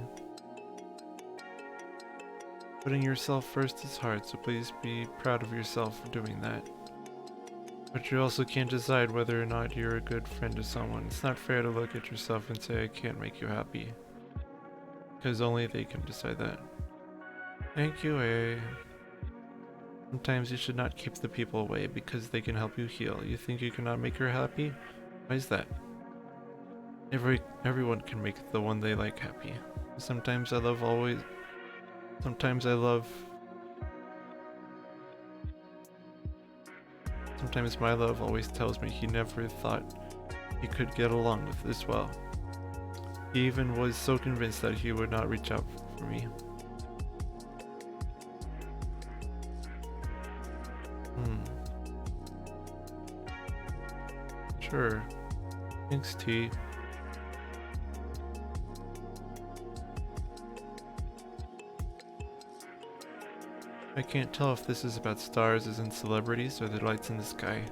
Putting yourself first is hard, so please be proud of yourself for doing that. But you also can't decide whether or not you're a good friend to someone. It's not fair to look at yourself and say, I can't make you happy. Because only they can decide that. Thank you, A. Sometimes you should not keep the people away because they can help you heal. You think you cannot make her happy? Why is that? Everyone can make the one they like happy. Sometimes my love always tells me he never thought he could get along with this well. He even was so convinced that he would not reach out for me. Sure. Thanks, T. I can't tell if this is about stars as in celebrities or the lights in the sky.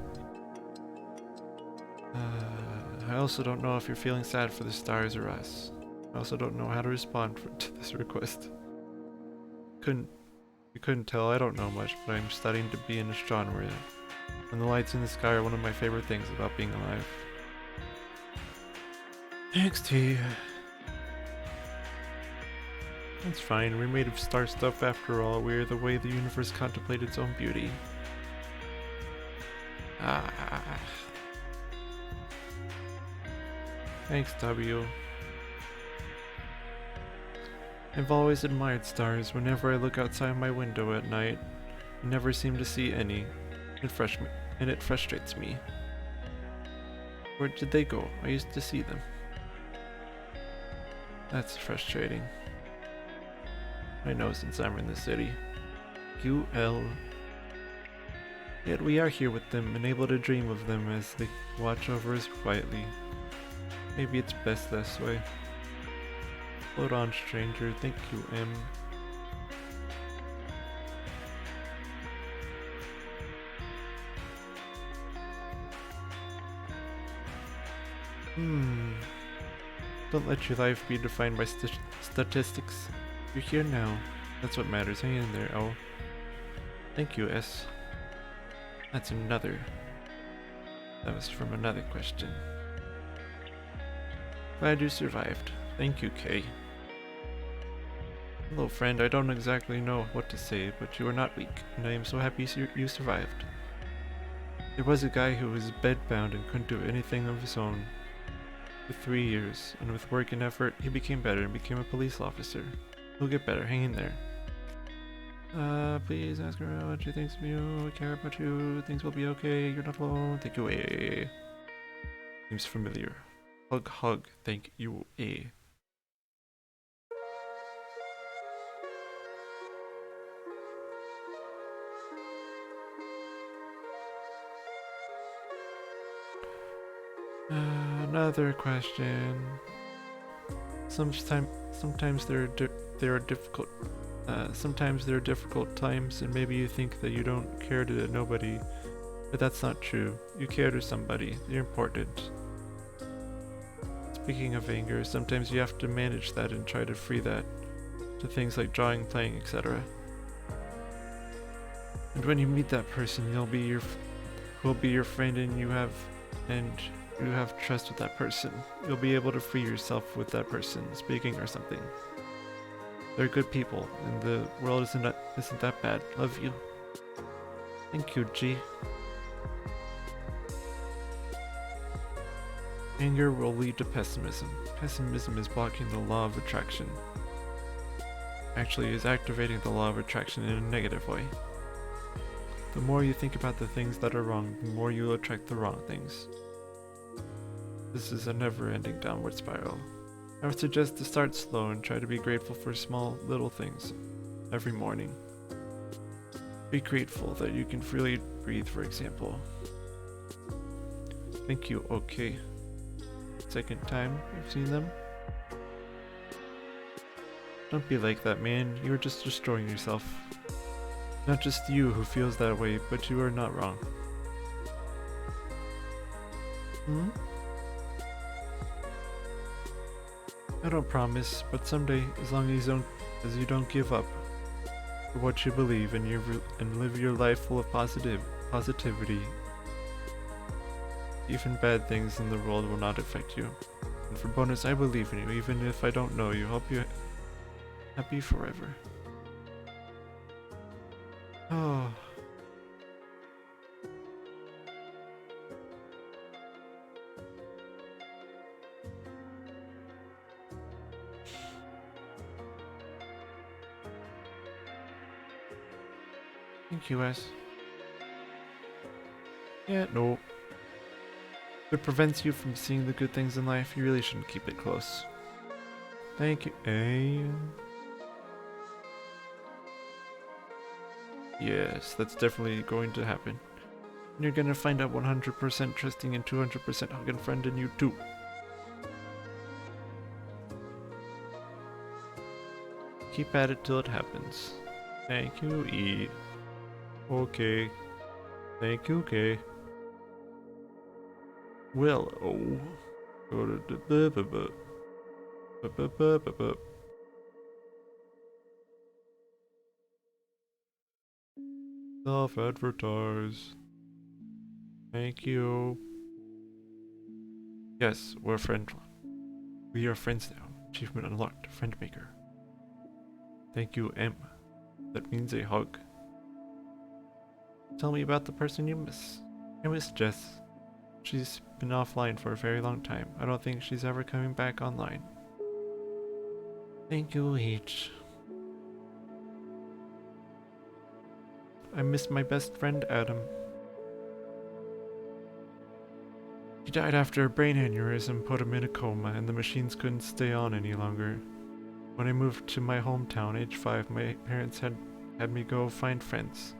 I also don't know if you're feeling sad for the stars or us. I also don't know how to respond to this request. You couldn't tell, I don't know much, but I'm studying to be an astronomer, and the lights in the sky are one of my favorite things about being alive. Thanks, T. That's fine, we're made of star stuff after all. We're the way the universe contemplates its own beauty. Thanks, W. I've always admired stars. Whenever I look outside my window at night, I never seem to see any. It frustrates me. Where did they go? I used to see them. That's frustrating. I know since I'm in the city. QL. Yet we are here with them and able to dream of them as they watch over us quietly. Maybe it's best this way. Hold on, stranger. Thank you, M. Don't let your life be defined by statistics. You're here now. That's what matters. Hang in there, O. Thank you, S. That's another. That was from another question. Glad you survived. Thank you, K. Hello, friend. I don't exactly know what to say, but you are not weak, and I am so happy you survived. There was a guy who was bedbound and couldn't do anything of his own for 3 years, and with work and effort, he became better and became a police officer. He'll get better. Hang in there. Please ask her what she thinks of you. I care about you. Things will be okay. You're not alone. Thank you, A. Seems familiar. Hug, hug. Thank you, A. Another question. Sometimes there are difficult. Sometimes there are difficult times, and maybe you think that you don't care to nobody, but that's not true. You care to somebody. You're important. Speaking of anger, sometimes you have to manage that and try to free that to things like drawing, playing, etc. And when you meet that person, who'll be your friend, and you have trust with that person. You'll be able to free yourself with that person speaking or something. They're good people, and the world isn't that bad. Love you. Thank you, G. Anger will lead to pessimism. Pessimism is blocking the law of attraction. Actually, is activating the law of attraction in a negative way. The more you think about the things that are wrong, the more you'll attract the wrong things. This is a never-ending downward spiral. I would suggest to start slow and try to be grateful for small, little things every morning. Be grateful that you can freely breathe, for example. Thank you, okay. Second time I've seen them. Don't be like that, man. You are just destroying yourself. Not just you who feels that way, but you are not wrong. I don't promise, but someday, as long as you don't give up for what you believe and live your life full of positivity, even bad things in the world will not affect you. And for bonus, I believe in you, even if I don't know you. Hope you're happy forever. Oh. Thank you, S. Yeah, no. If it prevents you from seeing the good things in life, you really shouldn't keep it close. Thank you, A. Yes, that's definitely going to happen. And you're gonna find out 100% trusting and 200% hug and friend in you too. Keep at it till it happens. Thank you, E. Okay. Thank you, K. Well, oh. Self-advertise. Thank you. Yes, we're friends. We are friends now. Achievement unlocked. Friend maker. Thank you, M. That means a hug. Tell me about the person you miss. I miss Jess. She's been offline for a very long time. I don't think she's ever coming back online. Thank you, H. I miss my best friend, Adam. He died after a brain aneurysm put him in a coma, and the machines couldn't stay on any longer. When I moved to my hometown, age 5, my parents had me go find friends.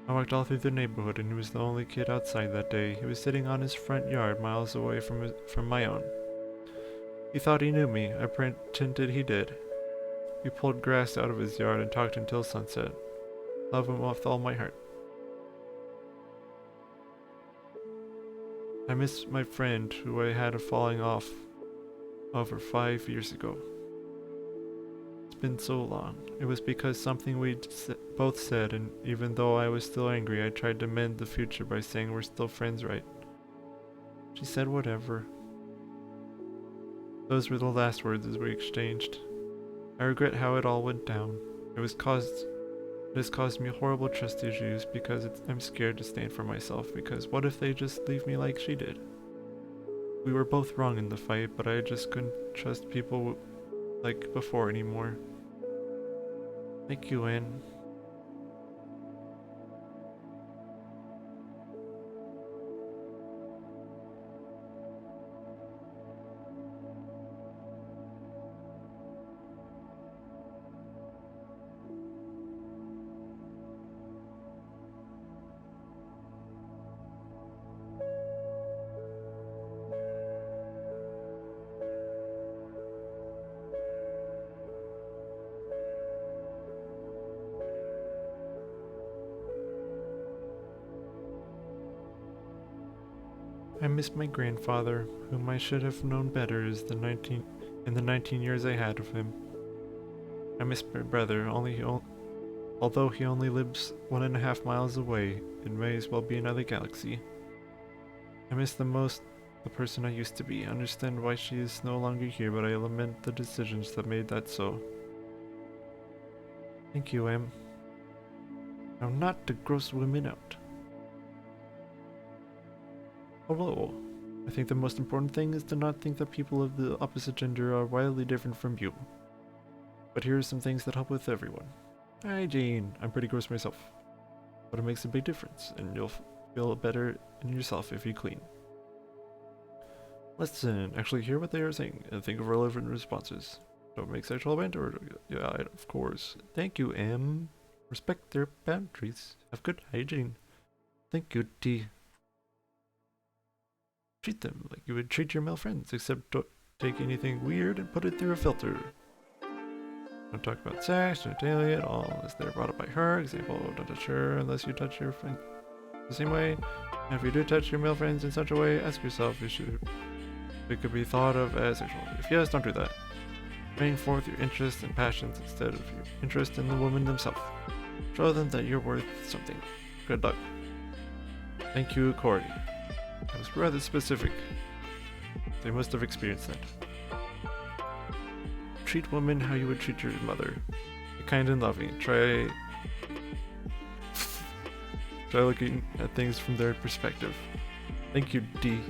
I walked all through the neighborhood, and he was the only kid outside that day. He was sitting on his front yard, miles away from my own. He thought he knew me. I pretended he did. We pulled grass out of his yard and talked until sunset. Love him with all my heart. I miss my friend who I had a falling off over 5 years ago. It's been so long. It was because something we both said, and even though I was still angry, I tried to mend the future by saying we're still friends, right? She said whatever. Those were the last words as we exchanged. I regret how it all went down. It has caused me horrible trust issues because I'm scared to stand for myself, because what if they just leave me like she did? We were both wrong in the fight, but I just couldn't trust people like before anymore. Thank you, Anne. I miss my grandfather, whom I should have known better in the 19 years I had of him. I miss my brother, although he only lives 1.5 miles away, it may as well be another galaxy. I miss the most the person I used to be. I understand why she is no longer here, but I lament the decisions that made that so. Thank you, Em. Now not to gross women out. Hello. I think the most important thing is to not think that people of the opposite gender are wildly different from you. But here are some things that help with everyone. Hygiene. I'm pretty gross myself, but it makes a big difference, and you'll feel better in yourself if you clean. Listen, actually hear what they are saying, and think of relevant responses. Don't make sexual banter. Yeah, of course. Thank you, M. Respect their boundaries. Have good hygiene. Thank you, T. Treat them like you would treat your male friends, except don't take anything weird and put it through a filter. Don't talk about sex, genitalia at all, unless they're brought up by her. Example, don't touch her unless you touch your friend the same way. And if you do touch your male friends in such a way, ask yourself if it could be thought of as sexual. If yes, don't do that. Bring forth your interests and passions instead of your interest in the woman themselves. Show them that you're worth something. Good luck. Thank you, Corey. That was rather specific. They must have experienced that. Treat women how you would treat your mother. Be kind and loving. Try looking at things from their perspective. Thank you, D.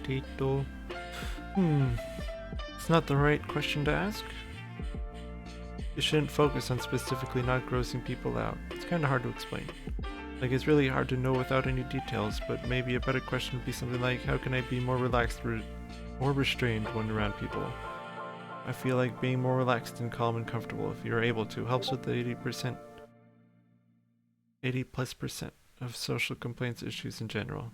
Potato. It's not the right question to ask. You shouldn't focus on specifically not grossing people out. It's kinda hard to explain. Like, it's really hard to know without any details, but maybe a better question would be something like, how can I be more relaxed or restrained when around people? I feel like being more relaxed and calm and comfortable, if you're able to, helps with the 80+% of social complaints issues in general.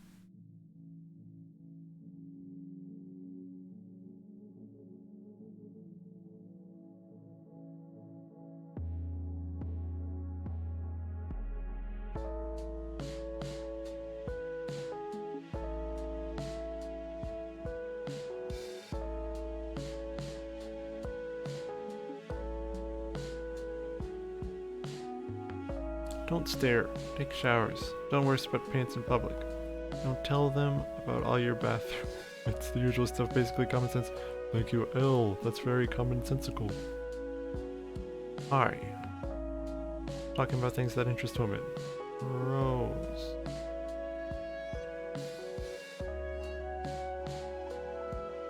Don't stare. Take showers. Don't wear sweatpants in public. Don't tell them about all your bathroom. It's the usual stuff, basically common sense. Thank you, L. That's very commonsensical. Hi. Talking about things that interest women. Rose.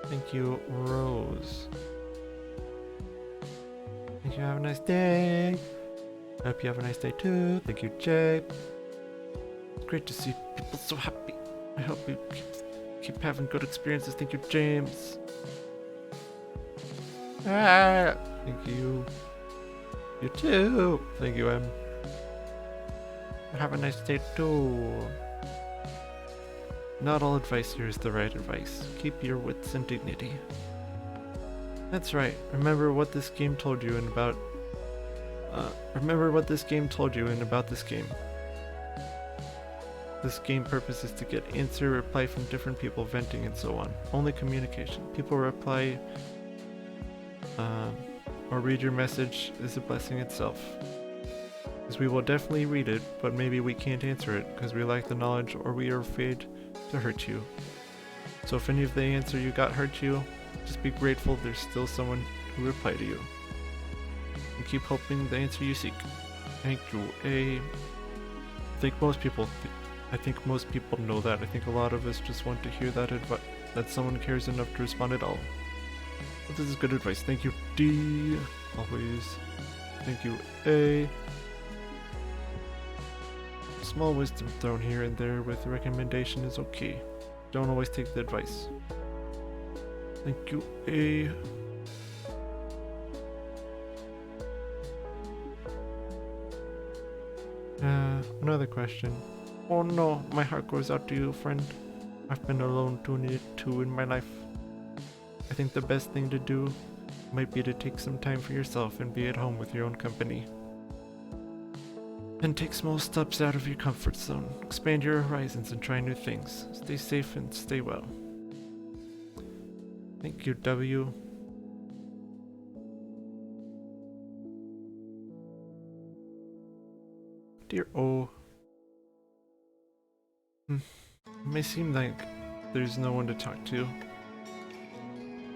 Thank you, Rose. Thank you, have a nice day. I hope you have a nice day too. Thank you, Jay. It's great to see people so happy. I hope you keep having good experiences. Thank you, James. Ah, thank you. You too. Thank you, Em. Have a nice day too. Not all advice here is the right advice. Keep your wits and dignity. That's right. Remember what this game told you and about... remember what this game told you and about this game. This game purpose is to get answer, reply from different people, venting and so on. Only communication. People reply or read your message is a blessing itself. Because we will definitely read it, but maybe we can't answer it because we lack the knowledge or we are afraid to hurt you. So if any of the answer you got hurt you, just be grateful there's still someone who replied to you. And keep hoping the answer you seek. Thank you. I think most people know that. I think a lot of us just want to hear that someone cares enough to respond at all. But this is good advice. Thank you, D. Always. Thank you, A. Small wisdom thrown here and there with recommendation is okay. Don't always take the advice. Thank you, A. Another question. Oh no, my heart goes out to you, friend. I've been alone too in my life. I think the best thing to do might be to take some time for yourself and be at home with your own company. And take small steps out of your comfort zone. Expand your horizons and try new things. Stay safe and stay well. Thank you, W. Dear O. It may seem like there's no one to talk to.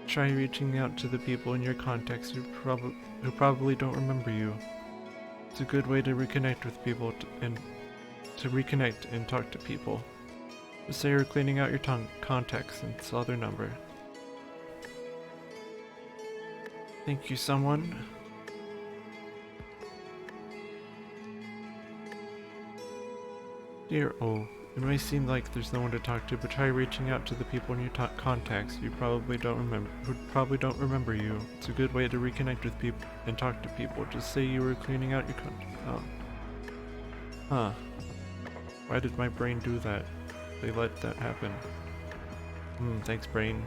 Try reaching out to the people in your contacts who probably don't remember you. It's a good way to reconnect with people and talk to people. Just say you're cleaning out your contacts and saw their number. Thank you, someone. Dear O. It may seem like there's no one to talk to, but try reaching out to the people in your contacts who probably don't remember you. It's a good way to reconnect with people and talk to people. Just say you were cleaning out your Huh. Why did my brain do that? They let that happen. Thanks, brain.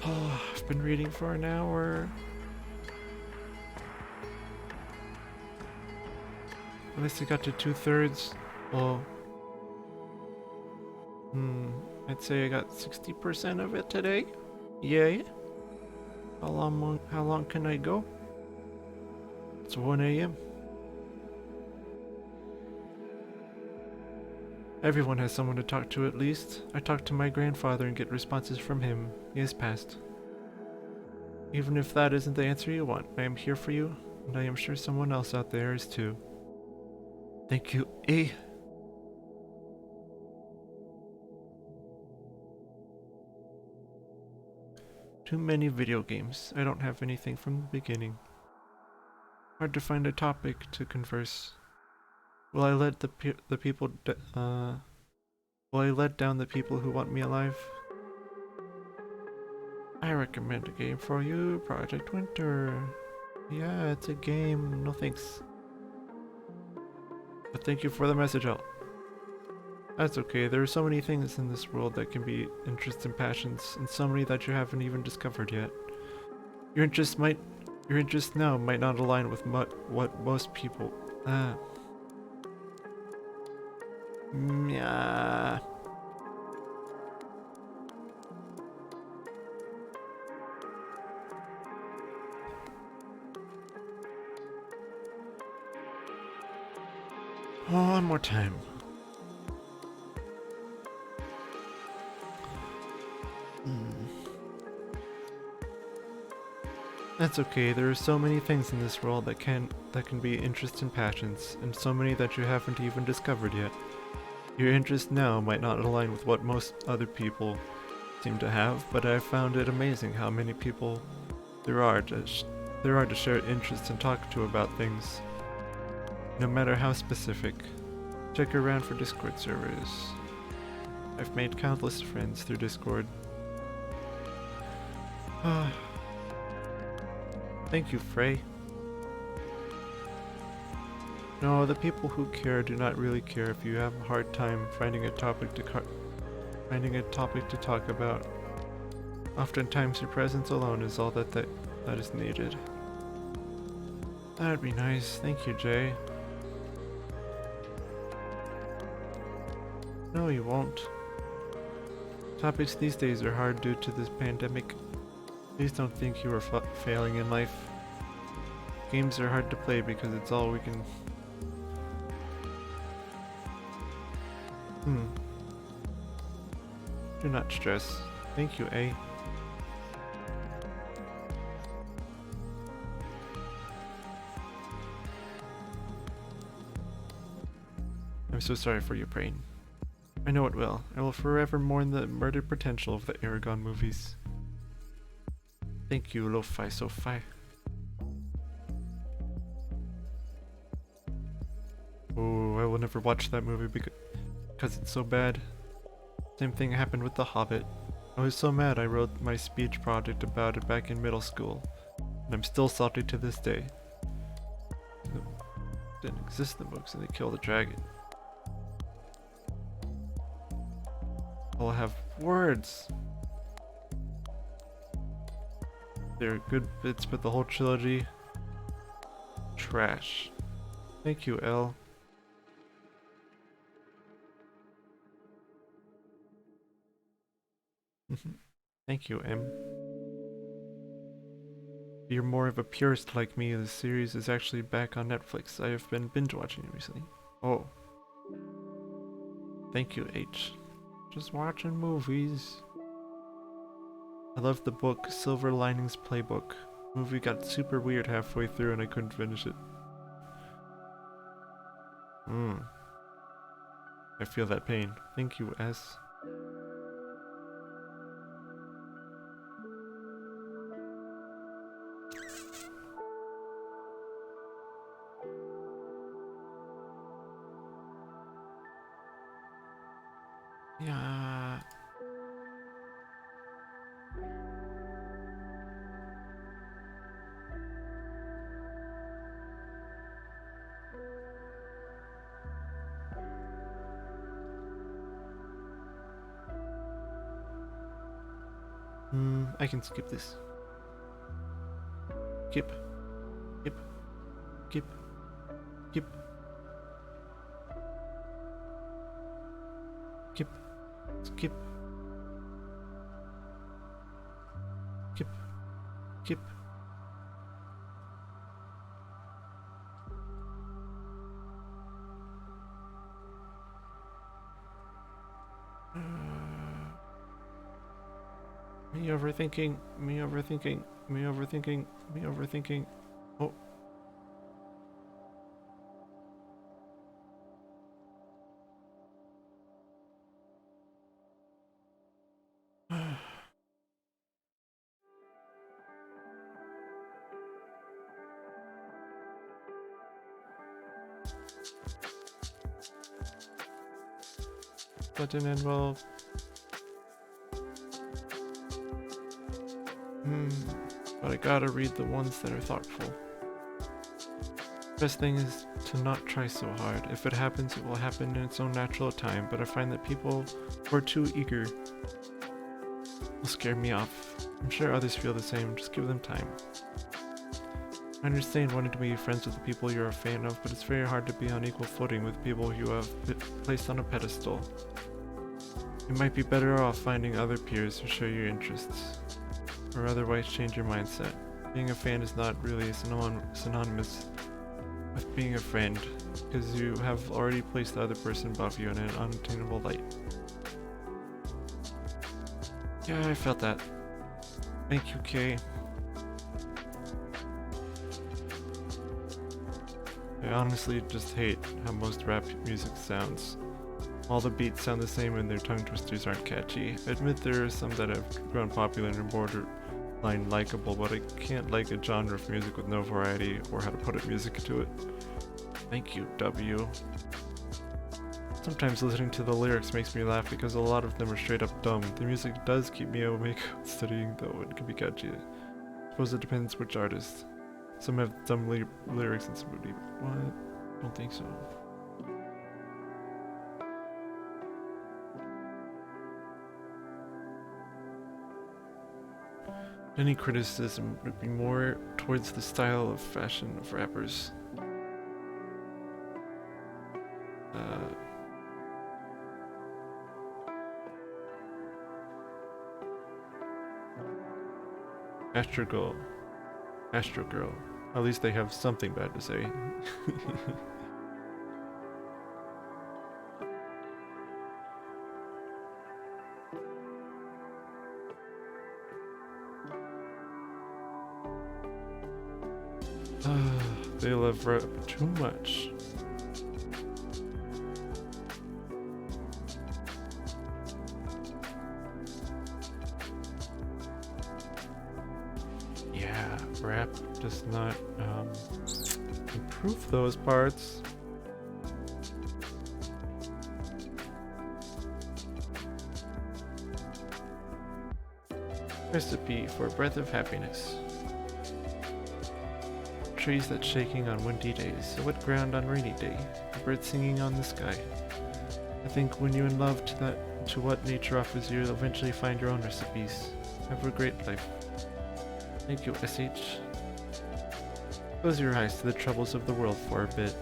Oh, I've been reading for an hour. At least I got to 2/3. Well, I'd say I got 60% of it today. Yay. How long can I go? It's 1 a.m. Everyone has someone to talk to at least. I talk to my grandfather and get responses from him. He has passed. Even if that isn't the answer you want, I am here for you, and I am sure someone else out there is too. Thank you, A. Too many video games. I don't have anything from the beginning. Hard to find a topic to converse. Will I let the people will I let down the people who want me alive? I recommend a game for you, Project Winter. Yeah, it's a game. No thanks. But thank you for the message, Al. That's okay. There are so many things in this world that can be interests and passions, and so many that you haven't even discovered yet. Your interests now might not align with what most people. Yeah. One more time. That's okay. There are so many things in this world that can be interests and passions, and so many that you haven't even discovered yet. Your interest now might not align with what most other people seem to have, but I've found it amazing how many people there are to share interests and talk to about things, no matter how specific. Check around for Discord servers. I've made countless friends through Discord. Thank you, Frey. No, the people who care do not really care if you have a hard time finding a topic to talk about. Oftentimes your presence alone is all that is needed. That'd be nice. Thank you, Jay. No, you won't. Topics these days are hard due to this pandemic. Please don't think you are failing in life. Games are hard to play because it's all we can... Do not stress. Thank you, A. I'm so sorry for your pain. I know it will. I will forever mourn the murdered potential of the Aragon movies. Thank you, Lo-Fi So-Fi. Oh, I will never watch that movie because it's so bad. Same thing happened with The Hobbit. I was so mad I wrote my speech project about it back in middle school, and I'm still salty to this day. It didn't exist in the books and they killed the dragon. I'll have words. There are good bits, but the whole trilogy, trash. Thank you, L. Thank you, M. If you're more of a purist like me, the series is actually back on Netflix. I have been binge watching it recently. Oh. Thank you, H. Just watching movies. I love the book Silver Linings Playbook. Movie got super weird halfway through and I couldn't finish it. I feel that pain. Thank you, S. Yeah. I can skip this. Skip. Skip. Skip. Skip. Skip. Skip. Skip. Skip. Me overthinking. Me overthinking. Me overthinking. Me overthinking. Oh. That didn't end well. But I gotta read the ones that are thoughtful. Best thing is to not try so hard. If it happens, it will happen in its own natural time, but I find that people who are too eager will scare me off. I'm sure others feel the same, just give them time. I understand wanting to be friends with the people you're a fan of, but it's very hard to be on equal footing with people you have placed on a pedestal. You might be better off finding other peers who share your interests, or otherwise change your mindset. Being a fan is not really synonymous with being a friend, because you have already placed the other person above you in an unattainable light. Yeah, I felt that. Thank you, Kay. I honestly just hate how most rap music sounds. All the beats sound the same and their tongue twisters aren't catchy. I admit there are some that have grown popular and are borderline likable, but I can't like a genre of music with no variety or how to put music into it. Thank you, W. Sometimes listening to the lyrics makes me laugh because a lot of them are straight up dumb. The music does keep me awake studying though, it can be catchy. I suppose it depends which artist. Some have dumb lyrics and some would be... What? Don't think so. Any criticism would be more towards the style of fashion of rappers. Astro Girl. At least they have something bad to say. They love rap too much. Yeah, rap does not improve those parts. Recipe for a breath of happiness. Trees that shaking on windy days, a wet ground on rainy day, a bird singing on the sky. I think when you're in love to what nature offers you, you'll eventually find your own recipes. Have a great life. Thank you, SH. Close your eyes to the troubles of the world for a bit.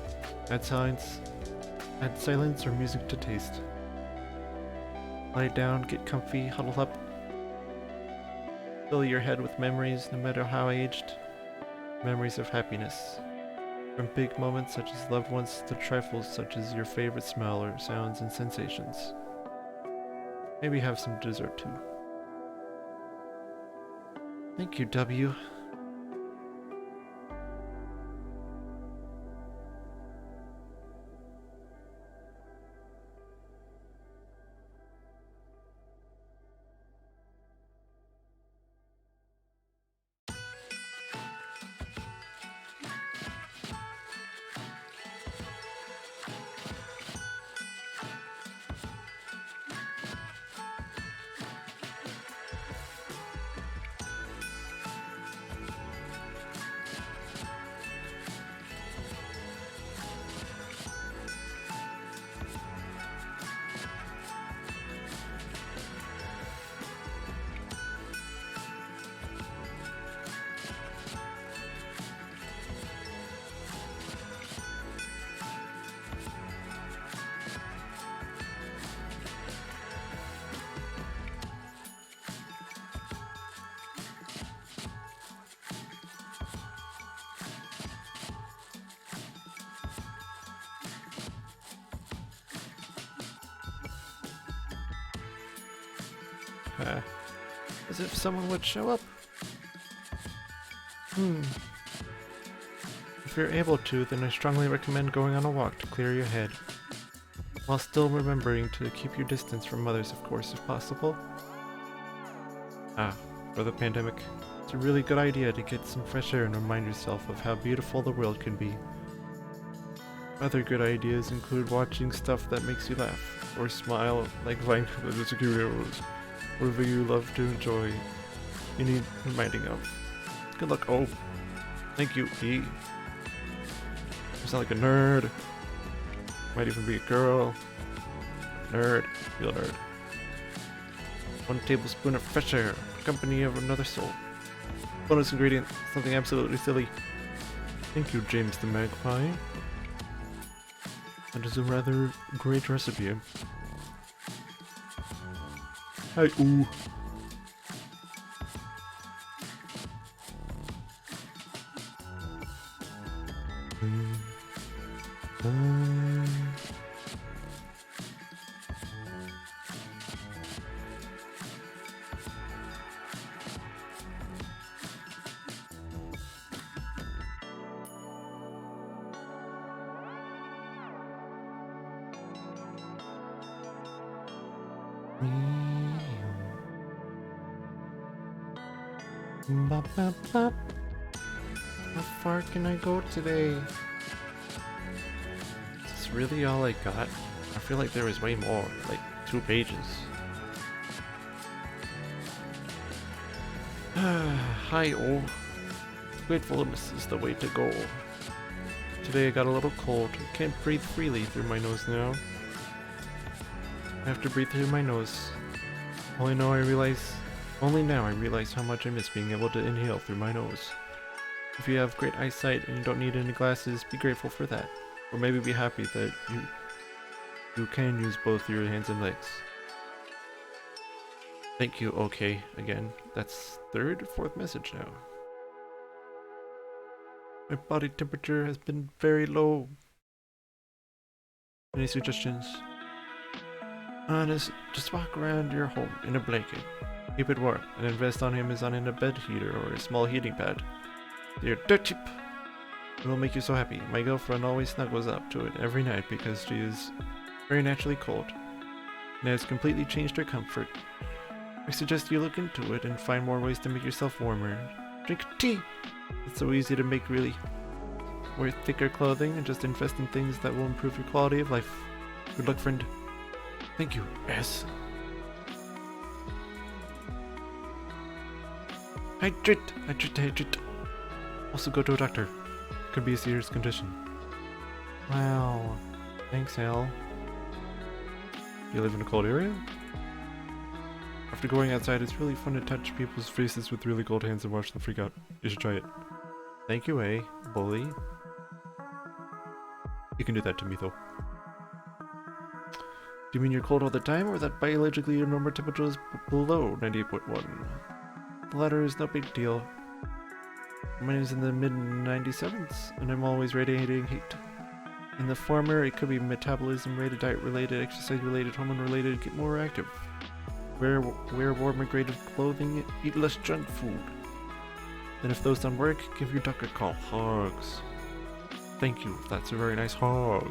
Add silence or music to taste. Lie down, get comfy, huddle up. Fill your head with memories, no matter how aged. Memories of happiness. From big moments such as loved ones to trifles such as your favorite smell or sounds and sensations. Maybe have some dessert too. Thank you, W. As if someone would show up. If you're able to, then I strongly recommend going on a walk to clear your head. While still remembering to keep your distance from others, of course, if possible. For the pandemic, it's a really good idea to get some fresh air and remind yourself of how beautiful the world can be. Other good ideas include watching stuff that makes you laugh, or smile, like Vine videos, whatever you love to enjoy. You need reminding of. Good luck. Oh, thank you, E. You sound like a nerd. Might even be a girl. Nerd. Feel nerd. 1 tablespoon of fresh air. Company of another soul. Bonus ingredient. Something absolutely silly. Thank you, James the Magpie. That is a rather great recipe. Hi, ooh. Bop, bop, bop. How far can I go today? Is this really all I got? I feel like there was way more, like 2 pages. Hi, oh. Gratefulness is the way to go. Today I got a little cold. I can't breathe freely through my nose now. I have to breathe through my nose. Only now I realize how much I miss being able to inhale through my nose. If you have great eyesight and you don't need any glasses, be grateful for that. Or maybe be happy that you can use both your hands and legs. Thank you, okay, again. That's 3rd or 4th message now. My body temperature has been very low. Any suggestions? Just walk around your home in a blanket. Keep it warm, and invest on him as on in a bed heater or a small heating pad. Dear dirt cheap! It will make you so happy. My girlfriend always snuggles up to it every night because she is very naturally cold, and has completely changed her comfort. I suggest you look into it and find more ways to make yourself warmer. Drink tea! It's so easy to make, really. Wear thicker clothing and just invest in things that will improve your quality of life. Good luck, friend. Thank you, S. Hydrate. Also go to a doctor. Could be a serious condition. Wow. Thanks, Al. Do you live in a cold area? After going outside, it's really fun to touch people's faces with really cold hands and watch them freak out. You should try it. Thank you, A. Bully. You can do that to me, though. Do you mean you're cold all the time, or that biologically your normal temperature is below 98.1? The latter is no big deal. Mine is in the mid-97s, and I'm always radiating heat. In the former, it could be metabolism-related, diet-related, exercise-related, hormone-related, get more active. Wear warmer graded clothing, eat less junk food. And if those don't work, give your doctor a call. Hugs. Thank you, that's a very nice hug.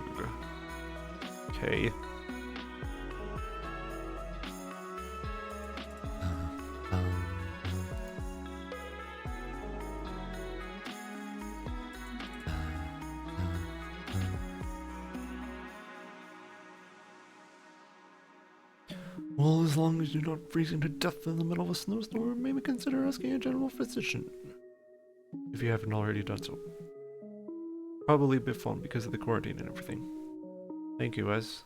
Okay. Well, as long as you're not freezing to death in the middle of a snowstorm, maybe consider asking a general physician. If you haven't already done so. Probably a bit phone because of the quarantine and everything. Thank you, Wes.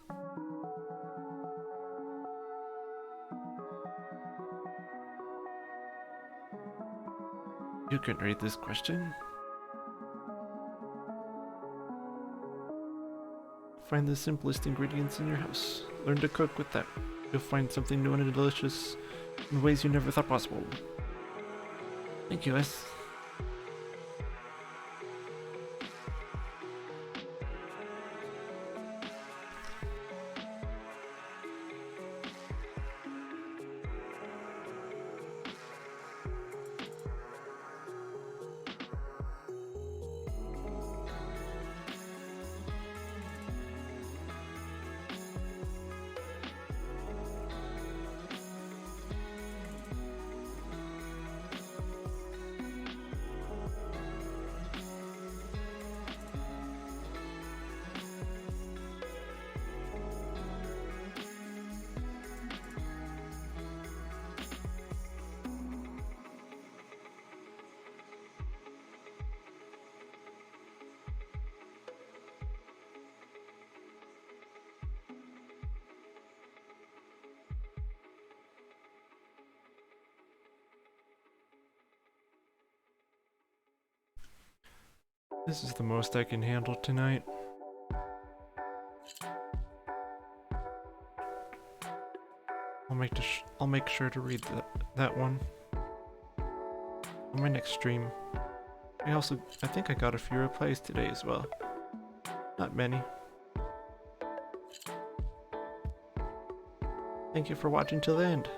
You can read this question. Find the simplest ingredients in your house. Learn to cook with that. You'll find something new and delicious in ways you never thought possible. Thank you, S. This is the most I can handle tonight. I'll make sure to read that one on my next stream. I think I got a few replies today as well. Not many. Thank you for watching till the end.